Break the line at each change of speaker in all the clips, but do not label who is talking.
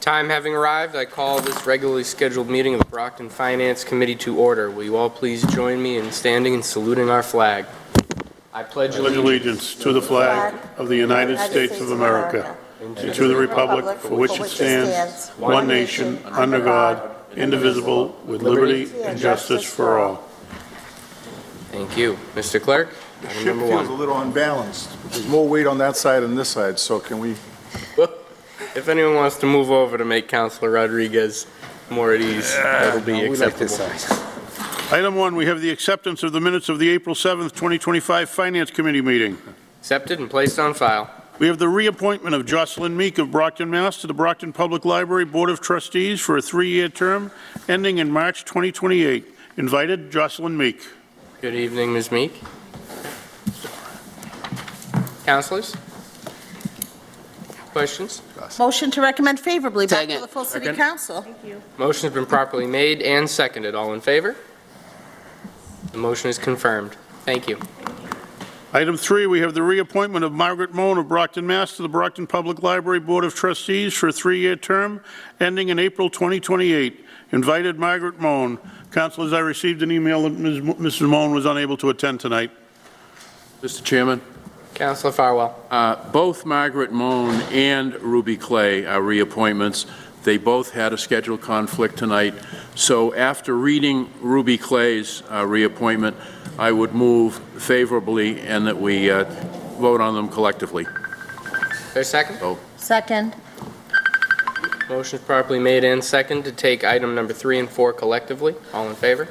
Time having arrived, I call this regularly scheduled meeting of the Brockton Finance Committee to order. Will you all please join me in standing and saluting our flag? I pledge
allegiance to the flag of the United States of America and to the republic for which it stands, one nation, under God, indivisible, with liberty and justice for all.
Thank you. Mr. Clerk,
The
item
ship
number
feels a
one.
little unbalanced. There's more weight on that side than this side, so can we?
If anyone wants to move over to make Councilor Rodriguez more at ease, that'll be acceptable.
Item 1, we have the acceptance of the minutes of the April 7th, 2025 Finance Committee meeting.
Accepted and placed on file.
We have the reappointment of Jocelyn Meek of Brockton, Mass. to the Brockton Public Library Board of Trustees for a 3-year term ending in March 2028. Invited, Jocelyn Meek.
Good evening, Ms. Meek. Councilors? Questions?
Motion to recommend favorably back
Second.
to the full City
Second.
Council.
Motion has been properly made and seconded. All in favor? The motion is confirmed. Thank you.
Item 3, we have the reappointment of Margaret Moan of Brockton, Mass. to the Brockton Public Library Board of Trustees for a 3-year term ending in April 2028. Invited, Margaret Moan. Councilors, I received an email that Mrs. Moan was unable to attend tonight.
Mr. Chairman,
Councilor Farwell.
both Margaret Moan and Ruby Clay are reappointments. They both had a scheduled conflict tonight. So after reading Ruby Clay's reappointment, I would move favorably and that we vote on them collectively.
Is there a second?
Second.
Motion is properly made and seconded to take item number 3 and 4 collectively. All in favor?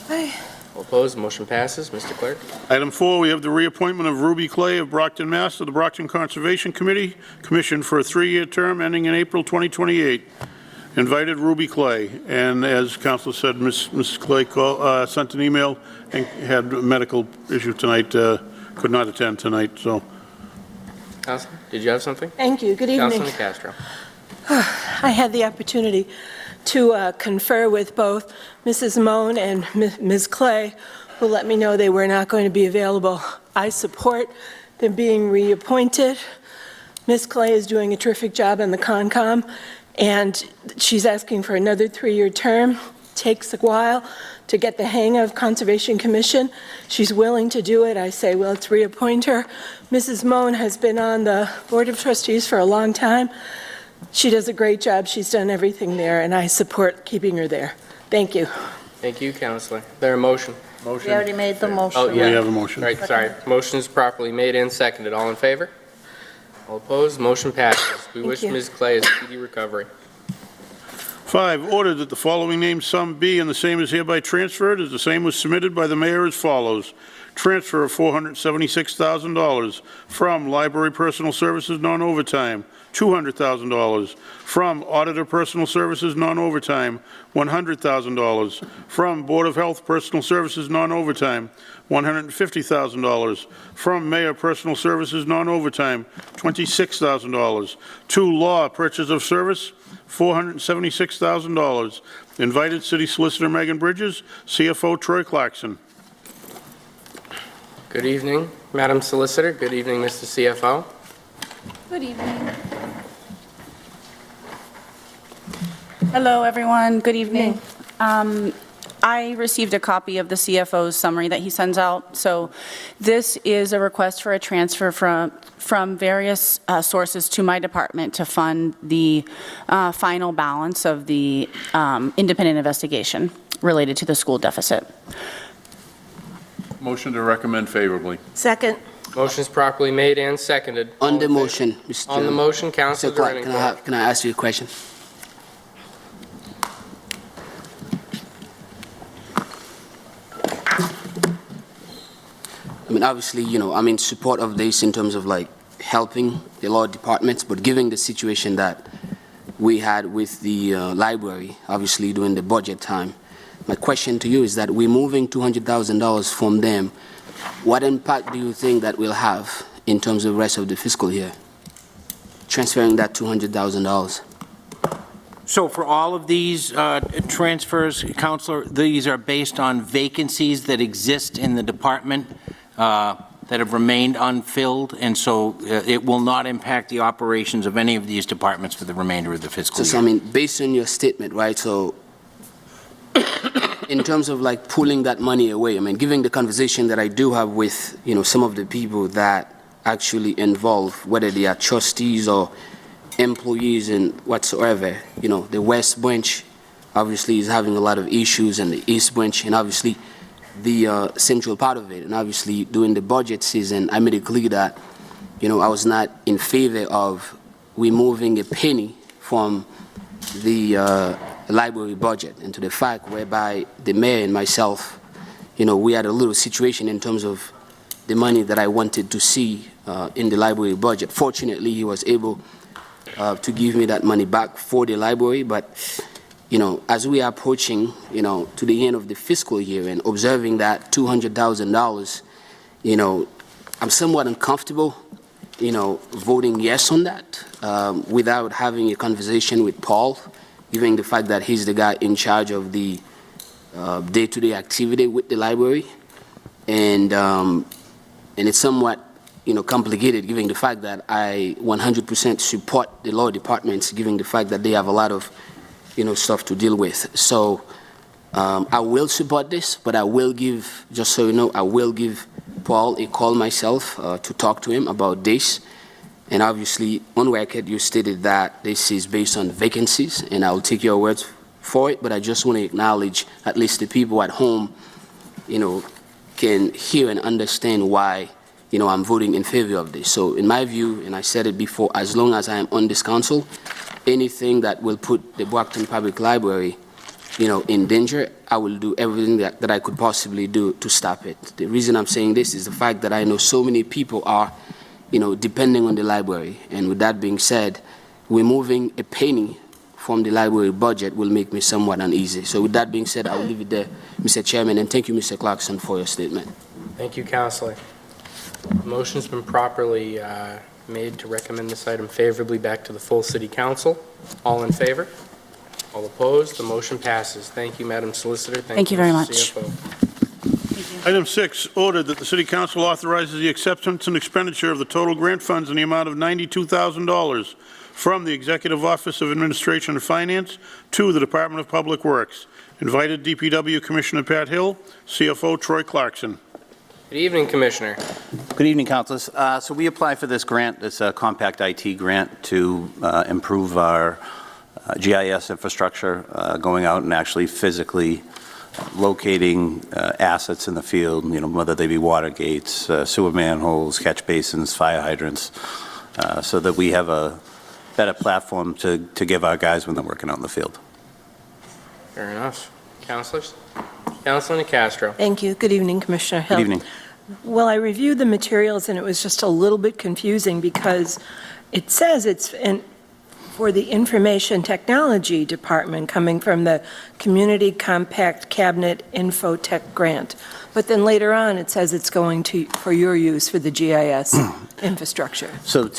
Aye.
All opposed? The motion passes. Mr. Clerk.
Item 4, we have the reappointment of Ruby Clay of Brockton, Mass. to the Brockton Conservation Commission for a 3-year term ending in April 2028. Invited, Ruby Clay. And as Councilor said, Mrs. Clay sent an email and had a medical issue tonight, could not attend tonight. So,
Councilor, did you have something?
Thank you. Good evening.
Councilor Castro.
I had the opportunity to confer with both Mrs. Moan and Ms. Clay, who let me know they were not going to be available. I support them being reappointed. Ms. Clay is doing a terrific job on the Concom, and she's asking for another 3-year term. Takes a while to get the hang of Conservation Commission. She's willing to do it. I say, well, let's reappoint her. Mrs. Moan has been on the Board of Trustees for a long time. She does a great job. She's done everything there, and I support keeping her there. Thank you.
Thank you, Councilor. Is there a motion?
We already made the motion.
Oh, yeah.
we have a motion.
Right, sorry. Motion is properly made and seconded. All in favor? All opposed? Motion passes. We wish
you.
Ms. Clay a speedy recovery.
5, ordered that the following named sum be and the same is hereby transferred as the same was submitted by the mayor as follows. Transfer of $476,000 from Library Personal Services Non-Overtime, $200,000. From Auditor Personal Services Non-Overtime, $100,000. From Board of Health Personal Services Non-Overtime, $150,000. From Mayor Personal Services Non-Overtime, $26,000. To Law Purchase of Service, $476,000. Invited City Solicitor Megan Bridges, CFO Troy Clarkson.
Good evening, Madam Solicitor. Good evening, Mr. CFO.
Good evening. Hello, everyone. Good evening. I received a copy of the CFO's summary that he sends out. So this is a request for a transfer from various sources to my department to fund the final balance of the independent investigation related to the school deficit.
Motion to recommend favorably.
Second.
Motion is properly made and seconded.
On the motion, Mr.
On the
Chairman.
motion,
Mr.
Councilor
Clark,
Durning.
can I ask you a question? I mean, obviously, I'm in support of this in terms of like helping the law departments, but given the situation that we had with the library, obviously during the budget time, my question to you is that we're moving $200,000 from them. What impact do you think that will have in terms of the rest of the fiscal year? Transferring that $200,000.
So for all of these transfers, Councilor, these are based on vacancies that exist in the department that that have remained unfilled, and so it will not impact the operations of any of these departments for the remainder of the fiscal
So, I
year.
mean, based on your statement, right, so in terms of like pulling that money away, I mean, given the conversation that I do have with, some of the people that actually involved, whether they are trustees or employees and whatsoever, the West Branch obviously is having a lot of issues, and the East Branch, and obviously the central part of it. And obviously during the budget season, I made it clear that, I was not in favor of removing a penny from the library budget, and to the fact whereby the mayor and myself, we had a little situation in terms of the money that I wanted to see in the library budget. Fortunately, he was able to give me that money back for the library, but as we are approaching, to the end of the fiscal year and observing that $200,000, I'm somewhat uncomfortable, voting yes on that without having a conversation with Paul, given the fact that he's the guy in charge of the day-to-day activity with the library. And it's somewhat, complicated, given the fact that I 100% support the law departments, given the fact that they have a lot of stuff to deal with. So I will support this, but I will give, just so you know, I will give Paul a call myself to talk to him about this. And obviously, on record, you stated that this is based on vacancies, and I'll take your words for it, but I just want to acknowledge at least the people at home, can hear and understand why, I'm voting in favor of this. So in my view, and I said it before, as long as I am on this council, anything that will put the Brockton Public Library, in danger, I will do everything that I could possibly do to stop it. The reason I'm saying this is the fact that I know so many people are, depending on the library. And with that being said, removing a penny from the library budget will make me somewhat uneasy. So with that being said, I will leave it there, Mr. Chairman, and thank you, Mr. Clarkson, for your statement.
Thank you, Councilor. The motion's been properly made to recommend this item favorably back to the full City Council. All in favor? All opposed? The motion passes. Thank you, Madam Solicitor.
Thank you very
Mr.
much.
CFO.
Item 6, ordered that the City Council authorizes the acceptance and expenditure of the total grant funds in the amount of $92,000 from the Executive Office of Administration and Finance to the Department of Public Works. Invited DPW Commissioner Pat Hill, CFO Troy Clarkson.
Good evening, Commissioner.
Good evening, councilors. So we applied for this grant, this compact IT grant, to improve our GIS infrastructure, going out and actually physically locating assets in the field, whether they be water gates, sewer manholes, catch basins, fire hydrants, so that we have a better platform to give our guys when they're working out in the field.
Fair enough. Councilors? Councilor Castro.
Thank you. Good evening, Commissioner Hill.
Good evening.
Well, I reviewed the materials, and it was just a little bit confusing because it says it's for the Information Technology Department coming from the Community Compact Cabinet Infotech Grant. But then later on, it says it's going for your use for the GIS infrastructure.
So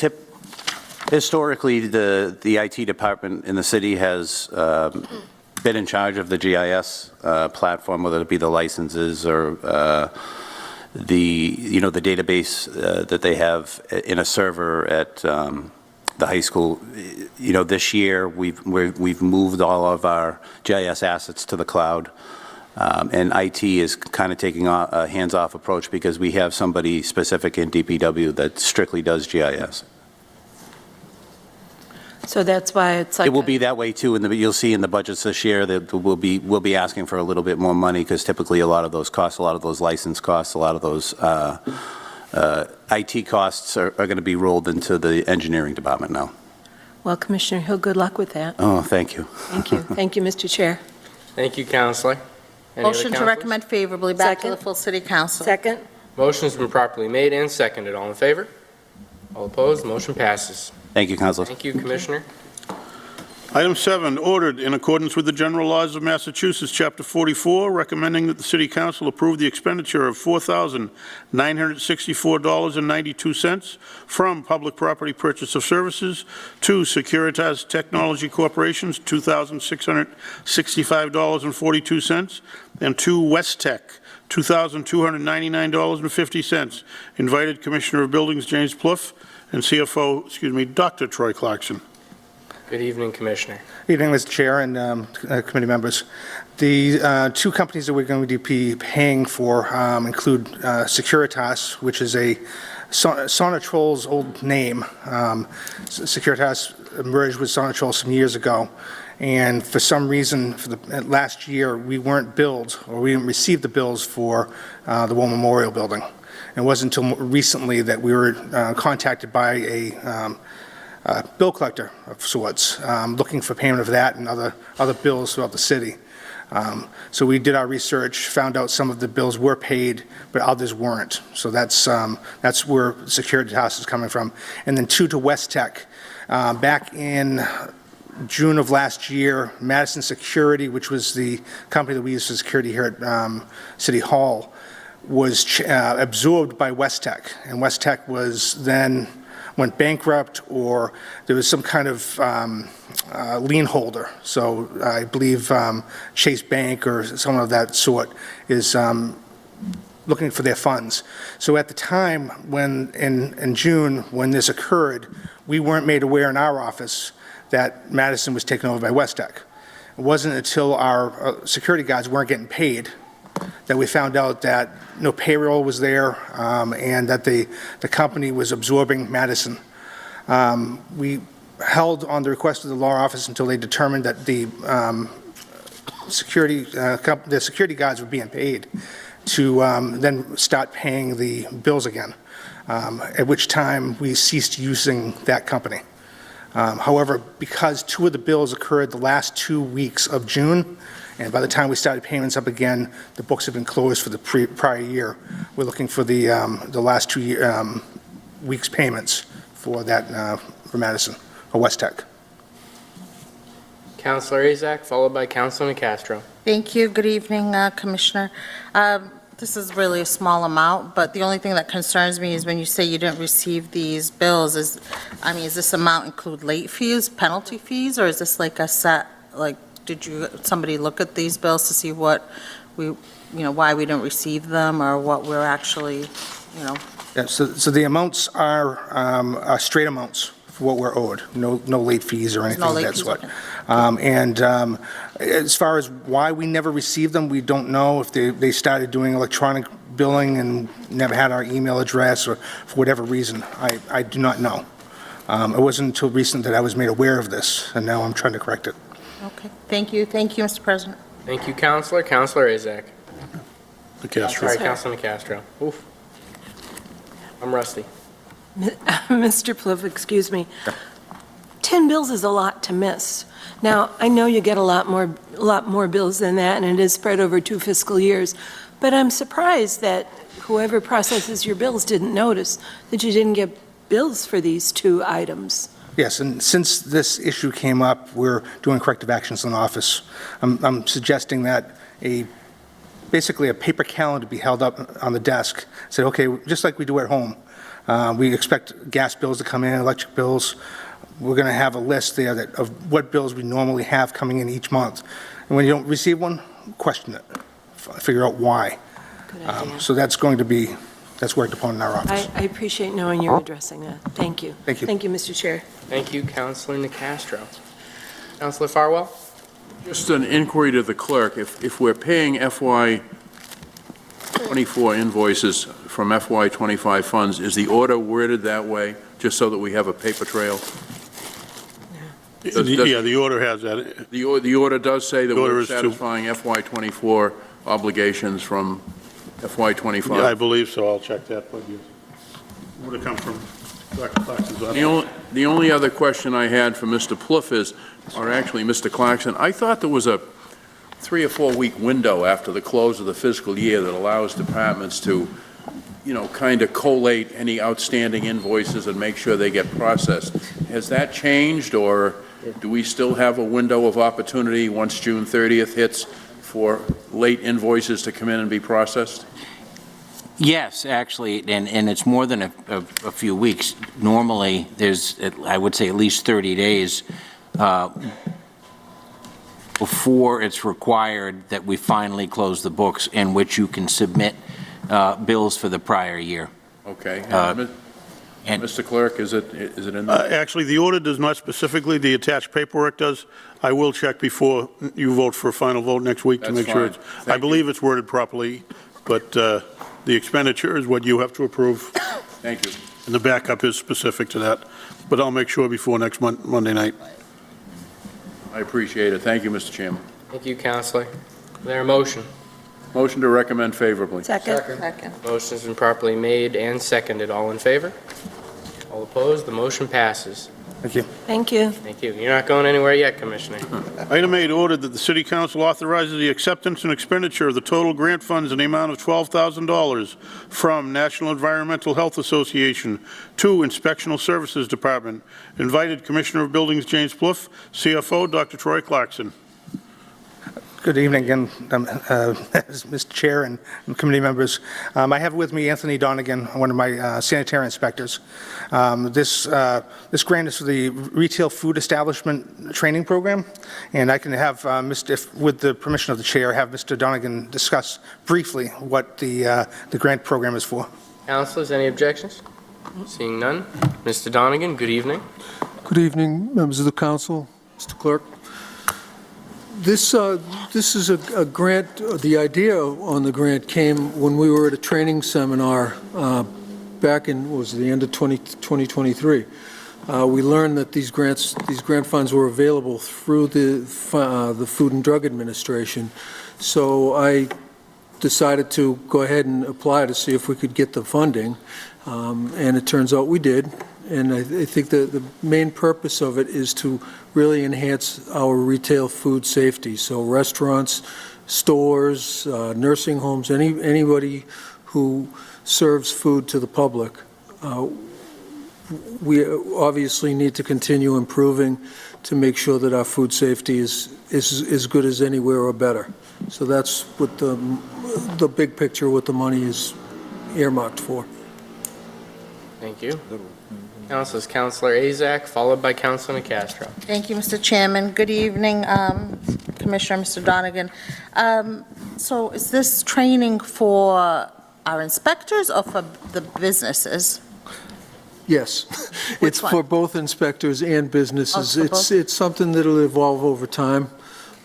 historically, the IT department in the city has been in charge of the GIS platform, whether it be the licenses or the database that they have in a server at the high school. This year we've moved all of our GIS assets to the cloud, and IT is kind of taking a hands-off approach because we have somebody specific in DPW that strictly does GIS.
So that's why it's like
It will be that way too, and you'll see in the budgets this year that we'll be asking for a little bit more money because typically a lot of those costs, a lot of those license costs, a lot of those IT costs are going to be rolled into the engineering department now.
Well, Commissioner Hill, good luck with that.
Oh, thank you.
Thank you. Thank you, Mr. Chair.
Thank you, Councilor. Any other
Motion to
councilors?
recommend favorably back to
Second.
the full City Council.
Second?
Motion's been properly made and seconded. All in favor? All opposed? The motion passes.
Thank you, Councilor.
Thank you, Commissioner.
Item 7, ordered in accordance with the general laws of Massachusetts, Chapter 44, recommending that the City Council approve the expenditure of $4,964.92 from Public Property Purchase of Services to Securitas Technology Corporation's $2,665.42, and to West Tech $2,299.50. Invited Commissioner of Buildings James Plouffe and CFO, Dr. Troy Clarkson.
Good evening, Commissioner.
Evening, Mr. Chair and committee members. The two companies that we're going to be paying for include Securitas, which is a Sonatrol's old name. Securitas merged with Sonatrol some years ago, and for some reason, for the last year, we weren't billed, or we didn't receive the bills for the War Memorial Building. It wasn't until recently that we were contacted by a bill collector of sorts, looking for payment of that and other bills throughout the city. So we did our research, found out some of the bills were paid, but others weren't. So that's where Securitas is coming from. And then two to West Tech. Back in June of last year, Madison Security, which was the company that we used for security here at City Hall, was absorbed by West Tech. And West Tech went bankrupt, or there was some kind of lien holder. So I believe Chase Bank or someone of that sort is looking for their funds. So at the time, when in June, when this occurred, we weren't made aware in our office that Madison was taken over by West Tech. It wasn't until our security guards weren't getting paid that we found out that no payroll was there, and that the company was absorbing Madison. We held on the request of the law office until they determined that the security guards were being paid to then start paying the bills again, at which time we ceased using that company. However, because two of the bills occurred the last 2 weeks of June, and by the time we started payments up again, the books have been closed for the prior year. We're looking for the last 2 weeks' payments for that, for Madison, or West Tech.
Councilor Azak, followed by Councilor Castro.
Thank you. Good evening, Commissioner. This is really a small amount, but the only thing that concerns me is when you say you didn't receive these bills, does this amount include late fees, penalty fees, or is this like a set, like, did somebody look at these bills to see what why we didn't receive them, or what we're actually,
Yeah, so the amounts are straight amounts for what we're owed, no late fees or anything of that sort. And as far as why we never received them, we don't know. If they started doing electronic billing and never had our email address, or for whatever reason, I do not know. It wasn't until recent that I was made aware of this, and now I'm trying to correct it.
Okay. Thank you, Mr. President.
Thank you, Councilor. Councilor Azak.
Castro.
Sorry, Councilor Castro. Oof. I'm rusty.
Mr. Plouffe, excuse me. 10 bills is a lot to miss. Now, I know you get a lot more bills than that, and it is spread over 2 fiscal years, but I'm surprised that whoever processes your bills didn't notice that you didn't get bills for these 2 items.
Yes, and since this issue came up, we're doing corrective actions in the office. I'm suggesting that basically a paper calendar be held up on the desk. Say, okay, just like we do at home. We expect gas bills to come in, electric bills. We're going to have a list there of what bills we normally have coming in each month. And when you don't receive one, question it. Figure out why.
Good idea.
So that's worked upon in our office.
I appreciate knowing you're addressing that. Thank you.
Thank you.
Thank you, Mr. Chair.
Thank you, Councilor Nicastro. Councilor Farwell?
Just an inquiry to the clerk. If we're paying FY24 invoices from FY25 funds, is the order worded that way, just so that we have a paper trail?
Yeah, the order has that.
The order does say that
The order
we're
is to-
satisfying FY24 obligations from FY25.
Yeah, I believe so. I'll check that, but you would have come from Dr. Clarkson's office.
The only other question I had for Mr. Plouffe is, or actually Mr. Clarkson, I thought there was a 3 or 4 week window after the close of the fiscal year that allows departments to, kind of collate any outstanding invoices and make sure they get processed. Has that changed, or do we still have a window of opportunity once June 30th hits for late invoices to come in and be processed?
Yes, actually, and it's more than a few weeks. Normally, there's, I would say, at least 30 days before it's required that we finally close the books, in which you can submit bills for the prior year.
Okay.
And
Mr. Clerk, is it in there?
Actually, the order does not specifically, the attached paperwork does. I will check before you vote for a final vote next week to
That's
make sure
fine.
I
Thank
believe it's worded properly, but the expenditure is what you have to approve,
Thank you.
and the backup is specific to that. But I'll make sure before next Monday night.
I appreciate it. Thank you, Mr. Chairman.
Thank you, Counselor. Is there a motion?
Motion to recommend favorably.
Second.
Second.
Motion's been properly made and seconded. All in favor? All opposed? The motion passes.
Thank you.
Thank you.
Thank you. You're not going anywhere yet, Commissioner.
Item 8, ordered that the City Council authorizes the acceptance and expenditure of the total grant funds in the amount of $12,000 from National Environmental Health Association to Inspectional Services Department. Invited Commissioner of Buildings James Plouffe, CFO Dr. Troy Clarkson.
Good evening again, Mr. Chair and committee members. I have with me Anthony Donegan, one of my sanitary inspectors. This grant is for the Retail Food Establishment Training Program, and I can have, with the permission of the chair, have Mr. Donegan discuss briefly what the grant program is for.
Councilors, any objections? Seeing none. Mr. Donegan, good evening.
Good evening, members of the council, Mr. Clerk. This is a grant. The idea on the grant came when we were at a training seminar back in, what was it, the end of 2023. We learned that these grant funds were available through the Food and Drug Administration. So I decided to go ahead and apply to see if we could get the funding, and it turns out we did. And I think that the main purpose of it is to really enhance our retail food safety. So restaurants, stores, nursing homes, anybody who serves food to the public. We obviously need to continue improving to make sure that our food safety is as good as anywhere or better. So that's what the big picture, what the money is earmarked for.
Thank you. Councilors, Councilor Azak, followed by Councilor Castro.
Thank you, Mr. Chairman. Good evening, Commissioner, Mr. Donegan. So is this training for our inspectors or for the businesses?
Yes, it's
one?
for both inspectors and businesses.
Oh, it's for both?
It's something that'll evolve over time,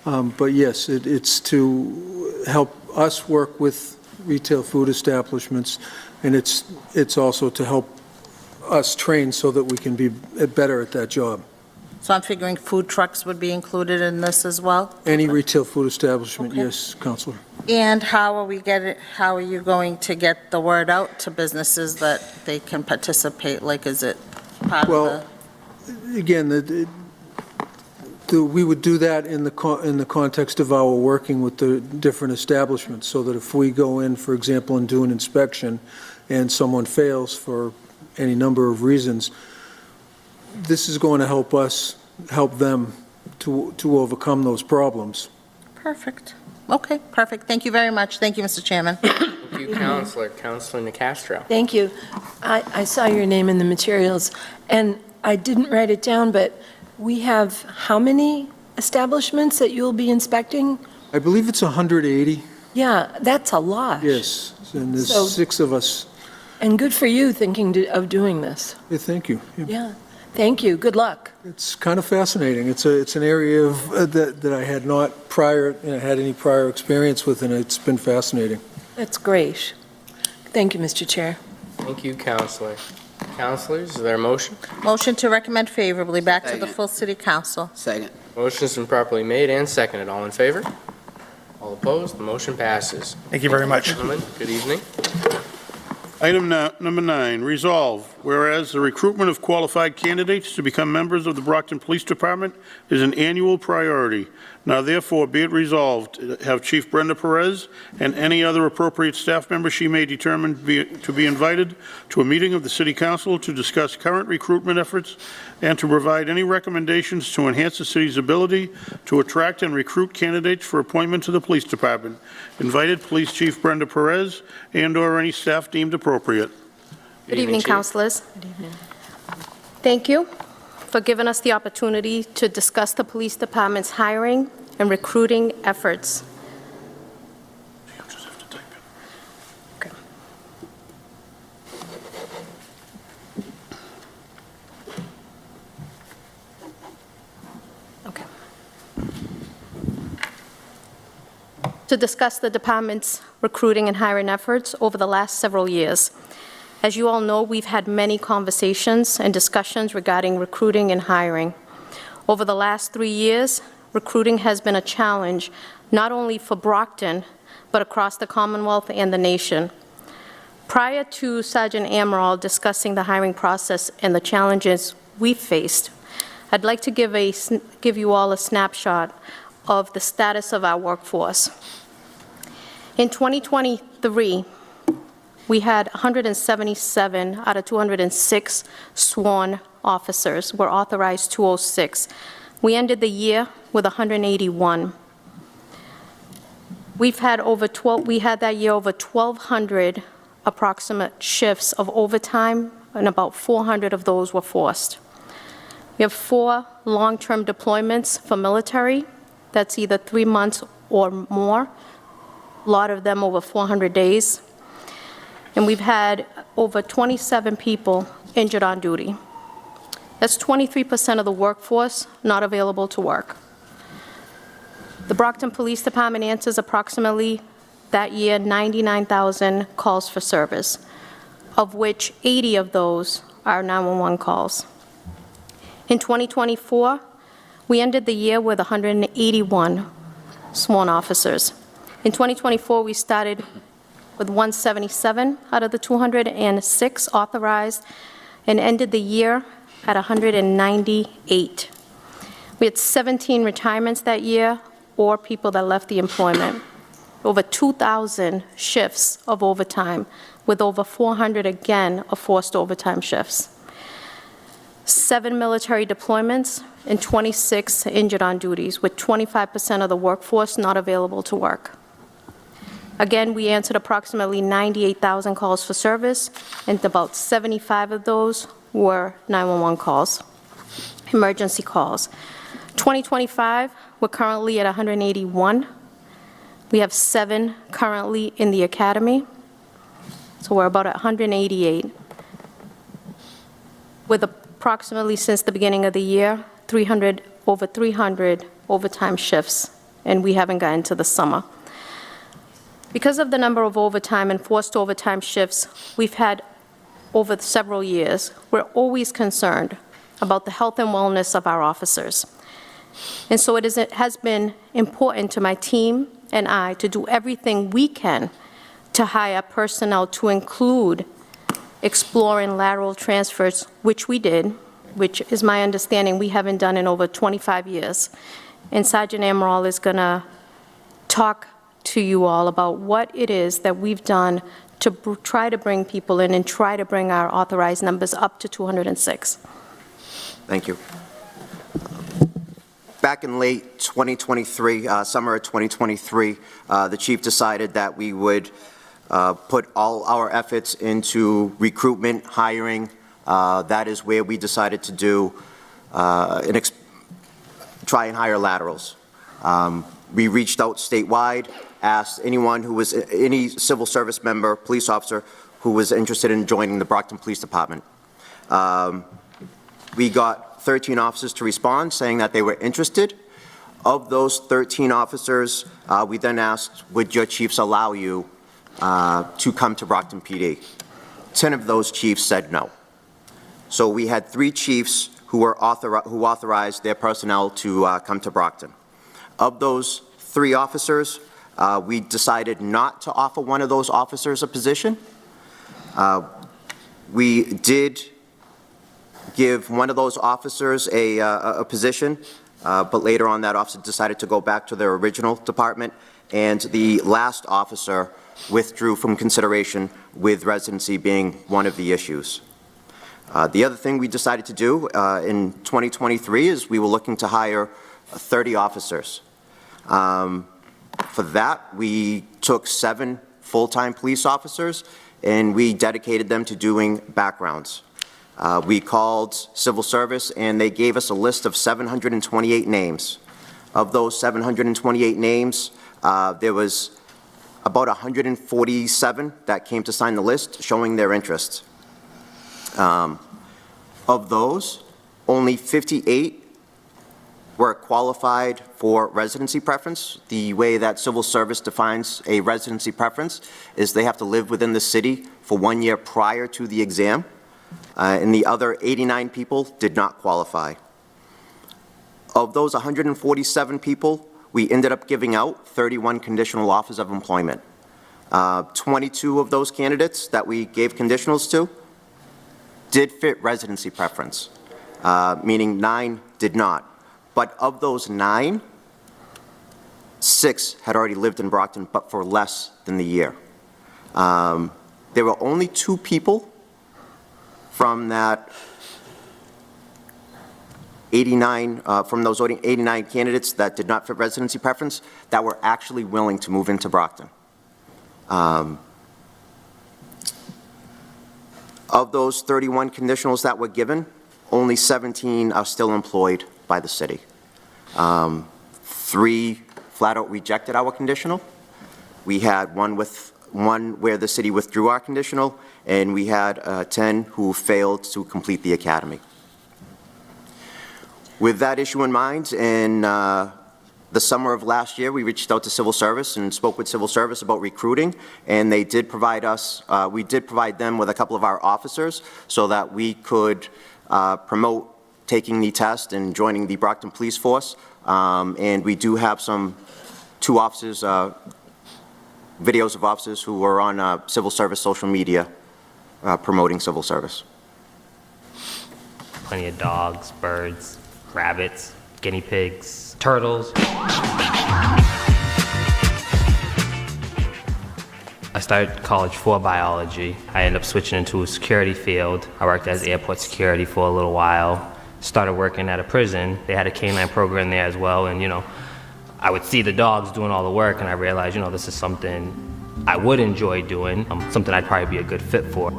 but yes, it's to help us work with retail food establishments, and it's also to help us train so that we can be better at that job.
So I'm figuring food trucks would be included in this as well?
Any retail food establishment,
Okay.
yes, Counselor.
And how are you going to get the word out to businesses that they can participate? Like, is it part of
Well, again, we would do that in the context of our working with the different establishments, so that if we go in, for example, and do an inspection, and someone fails for any number of reasons, this is going to help us help them to overcome those problems.
Perfect. Okay, perfect. Thank you very much. Thank you, Mr. Chairman.
Thank you, Councilor. Councilor Nicastro.
Thank you. I saw your name in the materials, and I didn't write it down, but we have how many establishments that you'll be inspecting?
I believe it's 180,
Yeah, that's a lot.
yes, and there's
So-
6 of us.
And good for you thinking of doing this.
Yeah, thank you. Yeah.
Yeah, thank you. Good luck.
It's kind of fascinating. It's an area of that I had not had any prior experience with, and it's been fascinating.
That's great. Thank you, Mr. Chair.
Thank you, Councilor. Councilors, is there a motion?
Motion to recommend favorably back to the
Second.
full city council.
Second.
Motion's been properly made and seconded. All in favor? All opposed? The motion passes.
Thank you very much.
Gentlemen, good evening.
Item number 9, resolve, whereas the recruitment of qualified candidates to become members of the Brockton Police Department is an annual priority. Now therefore be it resolved to have Chief Brenda Perez and any other appropriate staff member she may determine to be invited to a meeting of the City Council to discuss current recruitment efforts and to provide any recommendations to enhance the city's ability to attract and recruit candidates for appointment to the Police Department. Invited Police Chief Brenda Perez and/or any staff deemed appropriate.
Good evening,
Chief.
councilors.
Good evening.
Thank you for giving us the opportunity to discuss the police department's hiring and recruiting efforts. Okay. Okay. To discuss the department's recruiting and hiring efforts over the last several years. As you all know, we've had many conversations and discussions regarding recruiting and hiring. Over the last 3 years, recruiting has been a challenge, not only for Brockton, but across the Commonwealth and the nation. Prior to Sergeant Amaral discussing the hiring process and the challenges we faced, I'd like to give you all a snapshot of the status of our workforce. In 2023, we had 177 out of 206 sworn officers. Were authorized 206. We ended the year with 181. We had that year over 1,200 approximate shifts of overtime, and about 400 of those were forced. We have 4 long-term deployments for military. That's either 3 months or more. A lot of them over 400 days. And we've had over 27 people injured on duty. That's 23% of the workforce not available to work. The Brockton Police Department answers approximately that year 99,000 calls for service, of which 80 of those are 911 calls. In 2024, we ended the year with 181 sworn officers. In 2024, we started with 177 out of the 206 authorized and ended the year at 198. We had 17 retirements that year or people that left the employment. Over 2,000 shifts of overtime, with over 400 again of forced overtime shifts. 7 military deployments and 26 injured on duties, with 25% of the workforce not available to work. Again, we answered approximately 98,000 calls for service, and about 75 of those were 911 calls, emergency calls. 2025, we're currently at 181. We have 7 currently in the academy, so we're about at 188. With approximately, since the beginning of the year, over 300 overtime shifts, and we haven't gotten to the summer. Because of the number of overtime and forced overtime shifts we've had over several years, we're always concerned about the health and wellness of our officers. And so it has been important to my team and I to do everything we can to hire personnel to include exploring lateral transfers, which we did, which is my understanding we haven't done in over 25 years. And Sergeant Amaral is going to talk to you all about what it is that we've done to try to bring people in and try to bring our authorized numbers up to 206.
Thank you. Back in late 2023, summer of 2023, the chief decided that we would put all our efforts into recruitment, hiring. That is where we decided to do try and hire laterals. We reached out statewide, asked anyone who was any civil service member, police officer who was interested in joining the Brockton Police Department. We got 13 officers to respond saying that they were interested. Of those 13 officers, we then asked, would your chiefs allow you to come to Brockton PD? 10 of those chiefs said no. So we had 3 chiefs who authorized their personnel to come to Brockton. Of those 3 officers, we decided not to offer one of those officers a position. We did give one of those officers a position, but later on that officer decided to go back to their original department, and the last officer withdrew from consideration, with residency being one of the issues. The other thing we decided to do in 2023 is we were looking to hire 30 officers. For that, we took 7 full-time police officers and we dedicated them to doing backgrounds. We called civil service and they gave us a list of 728 names. Of those 728 names, there was about 147 that came to sign the list showing their interest. Of those, only 58 were qualified for residency preference. The way that civil service defines a residency preference is they have to live within the city for 1 year prior to the exam, and the other 89 people did not qualify. Of those 147 people, we ended up giving out 31 conditional offers of employment. 22 of those candidates that we gave conditionals to did fit residency preference, meaning 9 did not. But of those 9, 6 had already lived in Brockton, but for less than the year. There were only 2 people from that 89, from those 89 candidates that did not fit residency preference that were actually willing to move into Brockton. Of those 31 conditionals that were given, only 17 are still employed by the city. 3 flat out rejected our conditional. We had one where the city withdrew our conditional, and we had 10 who failed to complete the academy. With that issue in mind, in the summer of last year, we reached out to civil service and spoke with civil service about recruiting, and they did provide us, we did provide them with a couple of our officers so that we could promote taking the test and joining the Brockton Police Force. And we do have 2 officers, videos of officers who were on civil service social media promoting civil service.
Plenty of dogs, birds, rabbits, guinea pigs, turtles. I started college for biology. I ended up switching into a security field. I worked as airport security for a little while. Started working at a prison. They had a canine program there as well, and I would see the dogs doing all the work, and I realized, this is something I would enjoy doing, something I'd probably be a good fit for.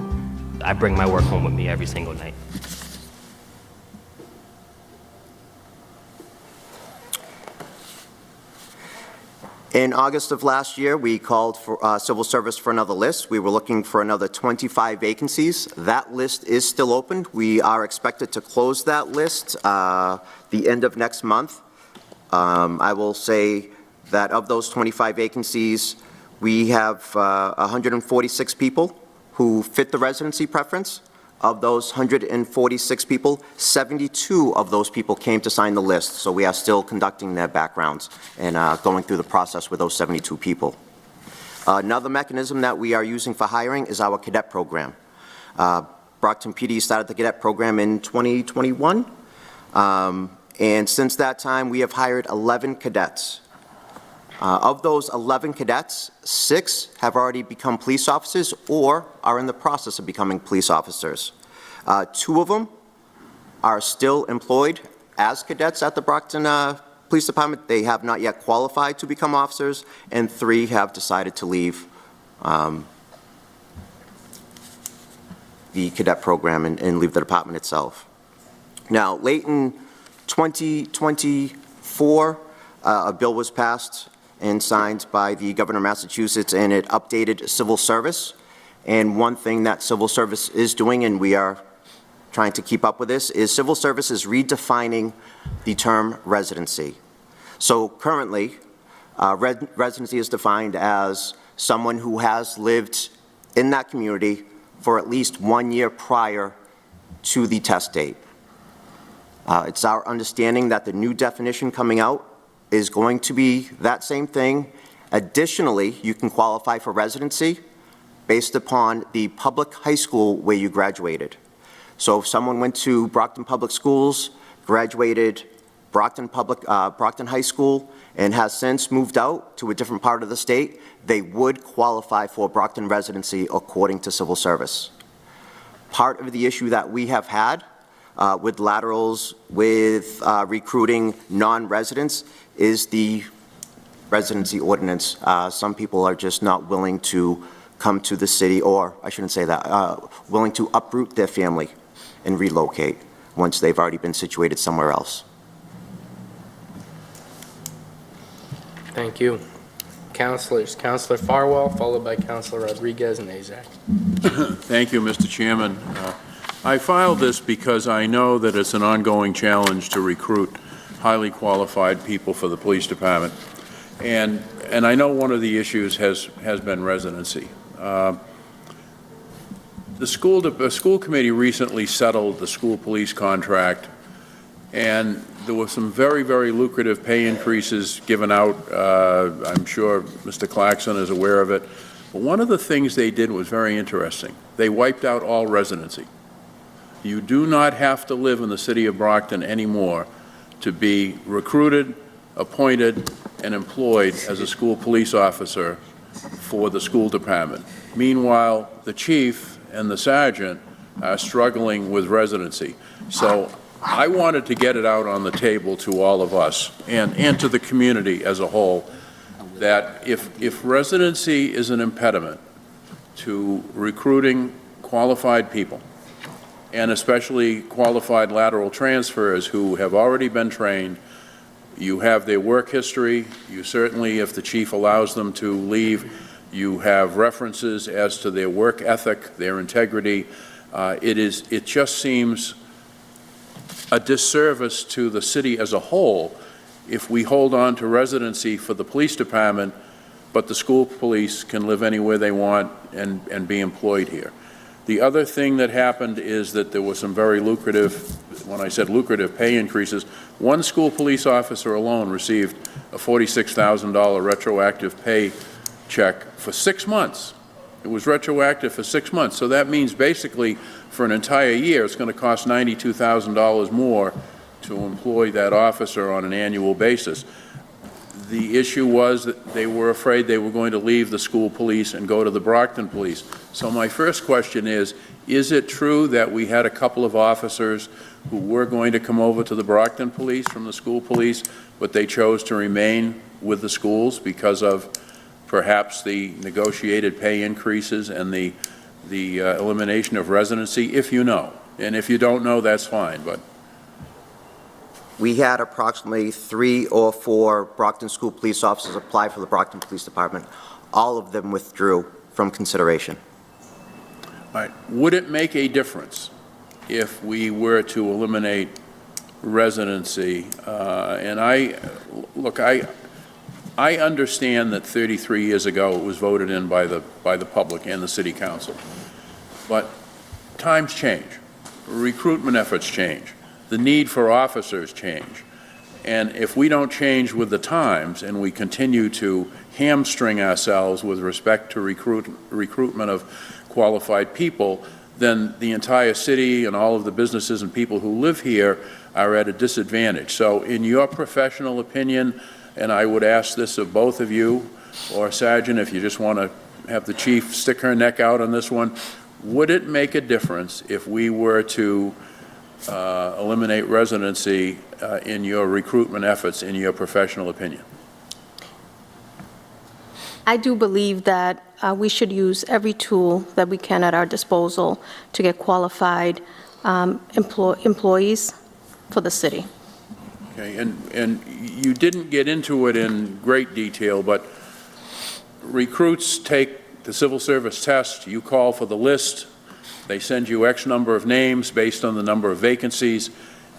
I bring my work home with me every single night.
In August of last year, we called for civil service for another list. We were looking for another 25 vacancies. That list is still open. We are expected to close that list the end of next month. I will say that of those 25 vacancies, we have 146 people who fit the residency preference. Of those 146 people, 72 of those people came to sign the list, so we are still conducting their backgrounds and going through the process with those 72 people. Another mechanism that we are using for hiring is our cadet program. Brockton PD started the cadet program in 2021, and since that time we have hired 11 cadets. Of those 11 cadets, 6 have already become police officers or are in the process of becoming police officers. 2 of them are still employed as cadets at the Brockton Police Department. They have not yet qualified to become officers, and 3 have decided to leave the cadet program and leave the department itself. Now, late in 2024, a bill was passed and signed by the governor of Massachusetts, and it updated civil service. And one thing that civil service is doing, and we are trying to keep up with this, is civil service is redefining the term residency. So currently, residency is defined as someone who has lived in that community for at least 1 year prior to the test date. It's our understanding that the new definition coming out is going to be that same thing. Additionally, you can qualify for residency based upon the public high school where you graduated. So if someone went to Brockton Public Schools, graduated Brockton High School, and has since moved out to a different part of the state, they would qualify for Brockton residency according to civil service. Part of the issue that we have had with laterals, with recruiting non-residents, is the residency ordinance. Some people are just not willing to come to the city, or I shouldn't say that, willing to uproot their family and relocate once they've already been situated somewhere else.
Thank you. Councilors, Councilor Farwell, followed by Councilor Rodriguez and Azak.
Thank you, Mr. Chairman. I filed this because I know that it's an ongoing challenge to recruit highly qualified people for the police department. And I know one of the issues has been residency. The school committee recently settled the school police contract, and there were some very, very lucrative pay increases given out. I'm sure Mr. Claxon is aware of it. But one of the things they did was very interesting. They wiped out all residency. You do not have to live in the city of Brockton anymore to be recruited, appointed, and employed as a school police officer for the school department. Meanwhile, the chief and the sergeant are struggling with residency. So I wanted to get it out on the table to all of us and to the community as a whole that if residency is an impediment to recruiting qualified people, and especially qualified lateral transfers who have already been trained, you have their work history, you certainly, if the chief allows them to leave, you have references as to their work ethic, their integrity. It just seems a disservice to the city as a whole if we hold on to residency for the police department, but the school police can live anywhere they want and be employed here. The other thing that happened is that there were some very lucrative, when I said lucrative, pay increases. One school police officer alone received a $46,000 retroactive pay check for 6 months. It was retroactive for 6 months. So that means basically for an entire year, it's going to cost $92,000 more to employ that officer on an annual basis. The issue was that they were afraid they were going to leave the school police and go to the Brockton police. So my first question is it true that we had a couple of officers who were going to come over to the Brockton police from the school police, but they chose to remain with the schools because of perhaps the negotiated pay increases and the elimination of residency, if you know? And if you don't know, that's fine, but...
We had approximately 3 or 4 Brockton school police officers apply for the Brockton Police Department. All of them withdrew from consideration.
All right. Would it make a difference if we were to eliminate residency? And I understand that 33 years ago it was voted in by the public and the city council. But times change. Recruitment efforts change. The need for officers change. And if we don't change with the times and we continue to hamstring ourselves with respect to recruitment of qualified people, then the entire city and all of the businesses and people who live here are at a disadvantage. So in your professional opinion, and I would ask this of both of you, or Sergeant, if you just want to have the chief stick her neck out on this one, would it make a difference if we were to eliminate residency in your recruitment efforts, in your professional opinion?
I do believe that we should use every tool that we can at our disposal to get qualified employees for the city.
Okay, and you didn't get into it in great detail, but recruits take the civil service test, you call for the list, they send you X number of names based on the number of vacancies,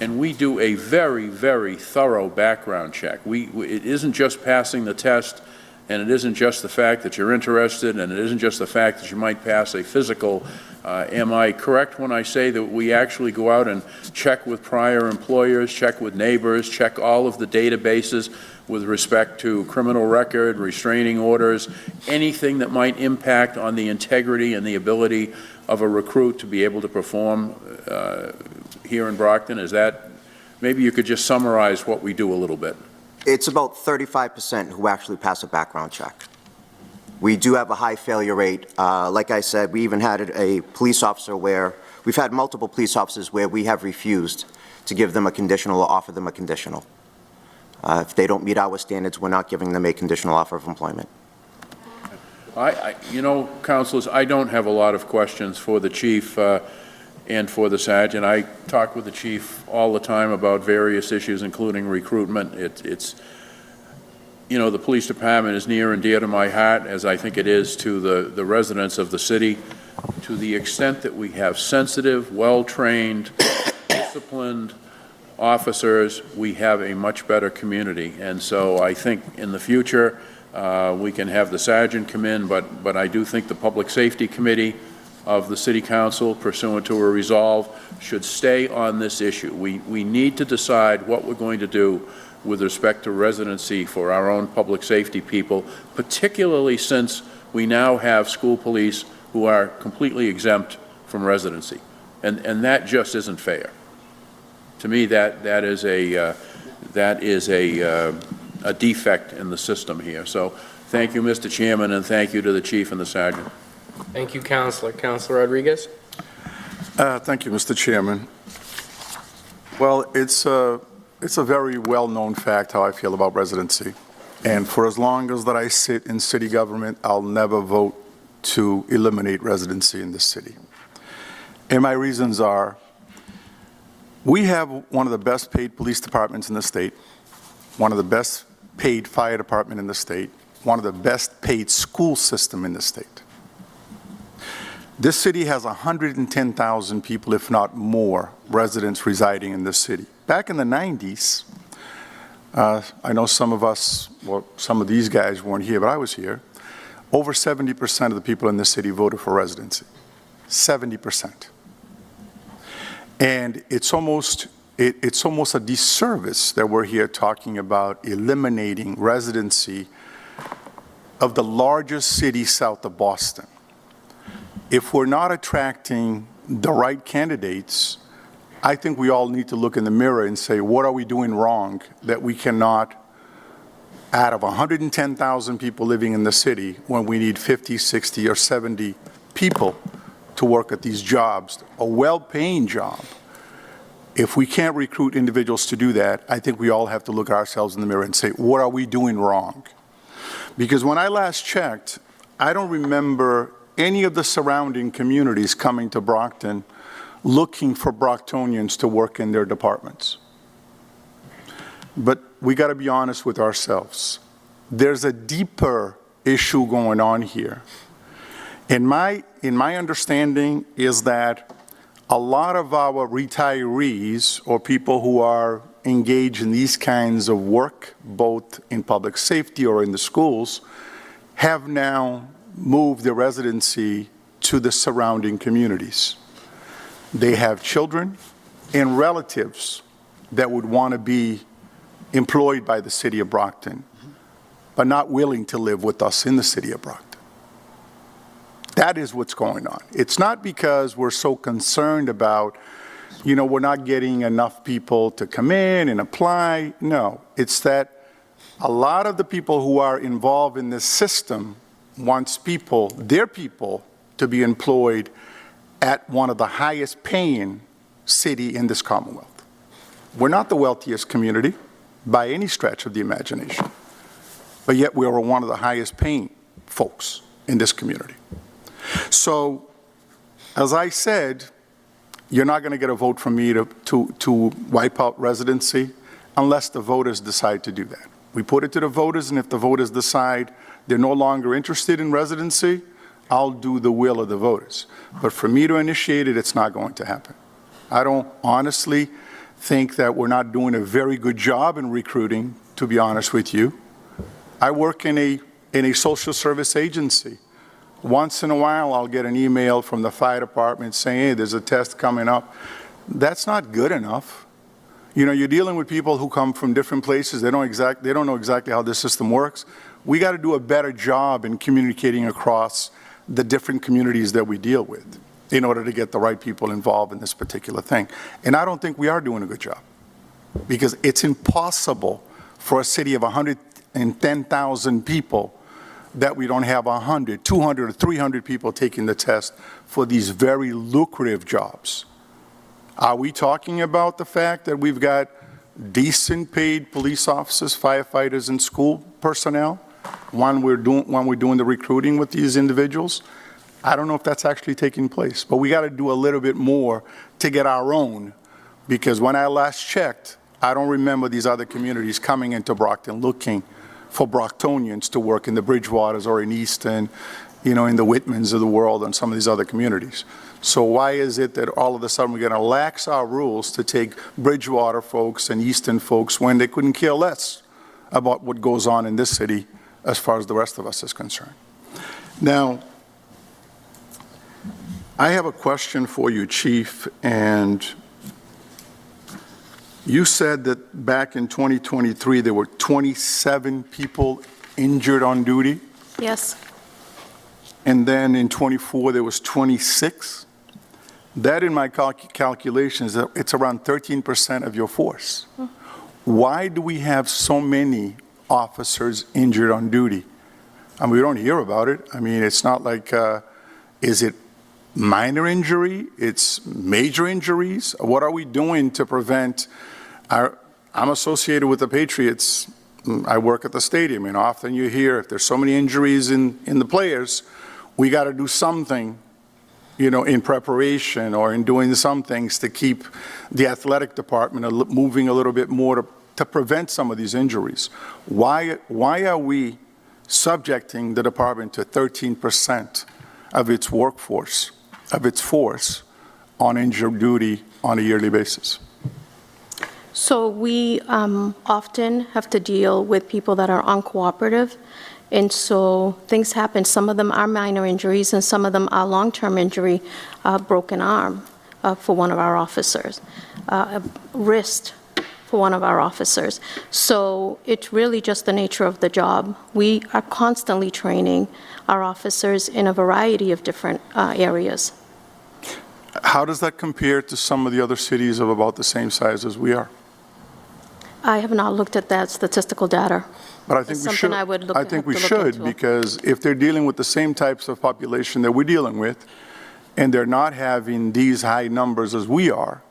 and we do a very, very thorough background check. It isn't just passing the test, and it isn't just the fact that you're interested, and it isn't just the fact that you might pass a physical. Am I correct when I say that we actually go out and check with prior employers, check with neighbors, check all of the databases with respect to criminal record, restraining orders, anything that might impact on the integrity and the ability of a recruit to be able to perform here in Brockton? Is that, maybe you could just summarize what we do a little bit.
It's about 35% who actually pass a background check. We do have a high failure rate. Like I said, we even had a police officer where, we've had multiple police officers where we have refused to give them a conditional or offer them a conditional. If they don't meet our standards, we're not giving them a conditional offer of employment.
You know, councilors, I don't have a lot of questions for the chief and for the sergeant. I talk with the chief all the time about various issues, including recruitment. you know, the police department is near and dear to my heart, as I think it is to the residents of the city. To the extent that we have sensitive, well-trained, disciplined officers, we have a much better community. And so I think in the future, we can have the sergeant come in, but I do think the Public Safety Committee of the City Council, pursuant to a resolve, should stay on this issue. We need to decide what we're going to do with respect to residency for our own public safety people, particularly since we now have school police who are completely exempt from residency. And that just isn't fair. To me, that is a defect in the system here. So thank you, Mr. Chairman, and thank you to the chief and the sergeant.
Thank you, Counselor. Counselor Rodriguez?
Thank you, Mr. Chairman. Well, it's a very well-known fact how I feel about residency. And for as long as that I sit in city government, I'll never vote to eliminate residency in this city. And my reasons are, we have one of the best paid police departments in the state, one of the best paid fire department in the state, one of the best paid school system in the state. This city has 110,000 people, if not more, residents residing in this city. Back in the 90s, I know some of us, well, some of these guys weren't here, but I was here. Over 70% of the people in this city voted for residency. 70%. And it's almost a disservice that we're here talking about eliminating residency of the largest city south of Boston. If we're not attracting the right candidates, I think we all need to look in the mirror and say, what are we doing wrong that we cannot, out of 110,000 people living in the city, when we need 50, 60, or 70 people to work at these jobs, a well-paying job, if we can't recruit individuals to do that, I think we all have to look at ourselves in the mirror and say, what are we doing wrong? Because when I last checked, I don't remember any of the surrounding communities coming to Brockton looking for Brocktonians to work in their departments. But we got to be honest with ourselves. There's a deeper issue going on here. In my understanding is that a lot of our retirees or people who are engaged in these kinds of work, both in public safety or in the schools, have now moved their residency to the surrounding communities. They have children and relatives that would want to be employed by the city of Brockton, but not willing to live with us in the city of Brockton. That is what's going on. It's not because we're so concerned about, you know, we're not getting enough people to come in and apply. No, it's that a lot of the people who are involved in this system wants people, their people, to be employed at one of the highest paying city in this Commonwealth. We're not the wealthiest community by any stretch of the imagination, but yet we are one of the highest paying folks in this community. So, as I said, you're not going to get a vote from me to wipe out residency unless the voters decide to do that. We put it to the voters, and if the voters decide they're no longer interested in residency, I'll do the will of the voters. But for me to initiate it, it's not going to happen. I don't honestly think that we're not doing a very good job in recruiting, to be honest with you. I work in a social service agency. Once in a while, I'll get an email from the fire department saying, hey, there's a test coming up. That's not good enough. You know, you're dealing with people who come from different places. They don't know exactly how this system works. We got to do a better job in communicating across the different communities that we deal with in order to get the right people involved in this particular thing. And I don't think we are doing a good job, because it's impossible for a city of 110,000 people that we don't have 100, 200, or 300 people taking the test for these very lucrative jobs. Are we talking about the fact that we've got decent paid police officers, firefighters, and school personnel when we're doing the recruiting with these individuals? I don't know if that's actually taking place, but we got to do a little bit more to get our own, because when I last checked, I don't remember these other communities coming into Brockton looking for Brocktonians to work in the Bridgewaters or in Easton, in the Whitmans of the world and some of these other communities. So why is it that all of a sudden we're going to lax our rules to take Bridgewater folks and Easton folks when they couldn't care less about what goes on in this city as far as the rest of us is concerned? Now, I have a question for you, Chief, and you said that back in 2023 there were 27 people injured on duty,
Yes.
and then in 24 there was 26. That, in my calculations, it's around 13% of your force. Why do we have so many officers injured on duty? I mean, we don't hear about it. I mean, it's not like, is it minor injury? It's major injuries? What are we doing to prevent I'm associated with the Patriots. I work at the stadium, and often you hear if there's so many injuries in the players, we got to do something, in preparation or in doing some things to keep the athletic department moving a little bit more to prevent some of these injuries. Why are we subjecting the department to 13% of its workforce, of its force, on injured duty on a yearly basis?
So we often have to deal with people that are uncooperative, and so things happen. Some of them are minor injuries, and some of them are long-term injury, broken arm for one of our officers, wrist for one of our officers. So it's really just the nature of the job. We are constantly training our officers in a variety of different areas.
How does that compare to some of the other cities of about the same size as we are?
I have not looked at that statistical data.
But I think
It's
we
something
should.
I would
I think we
have to look
should,
into.
because if they're dealing with the same types of population that we're dealing with, and they're not having these high numbers as we are,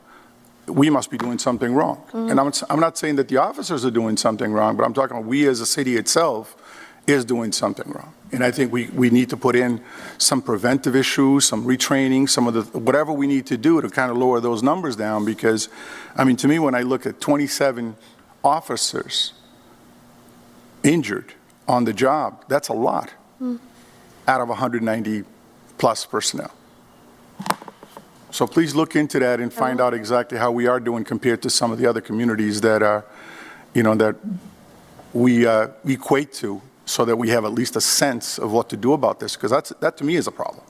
we must be doing something wrong. And I'm not saying that the officers are doing something wrong, but I'm talking about we as a city itself is doing something wrong. And I think we need to put in some preventive issues, some retraining, some of the, whatever we need to do to kind of lower those numbers down, because, I mean, to me, when I look at 27 officers injured on the job, that's a lot out of 190 plus personnel. So please look into that and find out exactly how we are doing compared to some of the other communities that are, that we equate to, so that we have at least a sense of what to do about this, because that to me is a problem.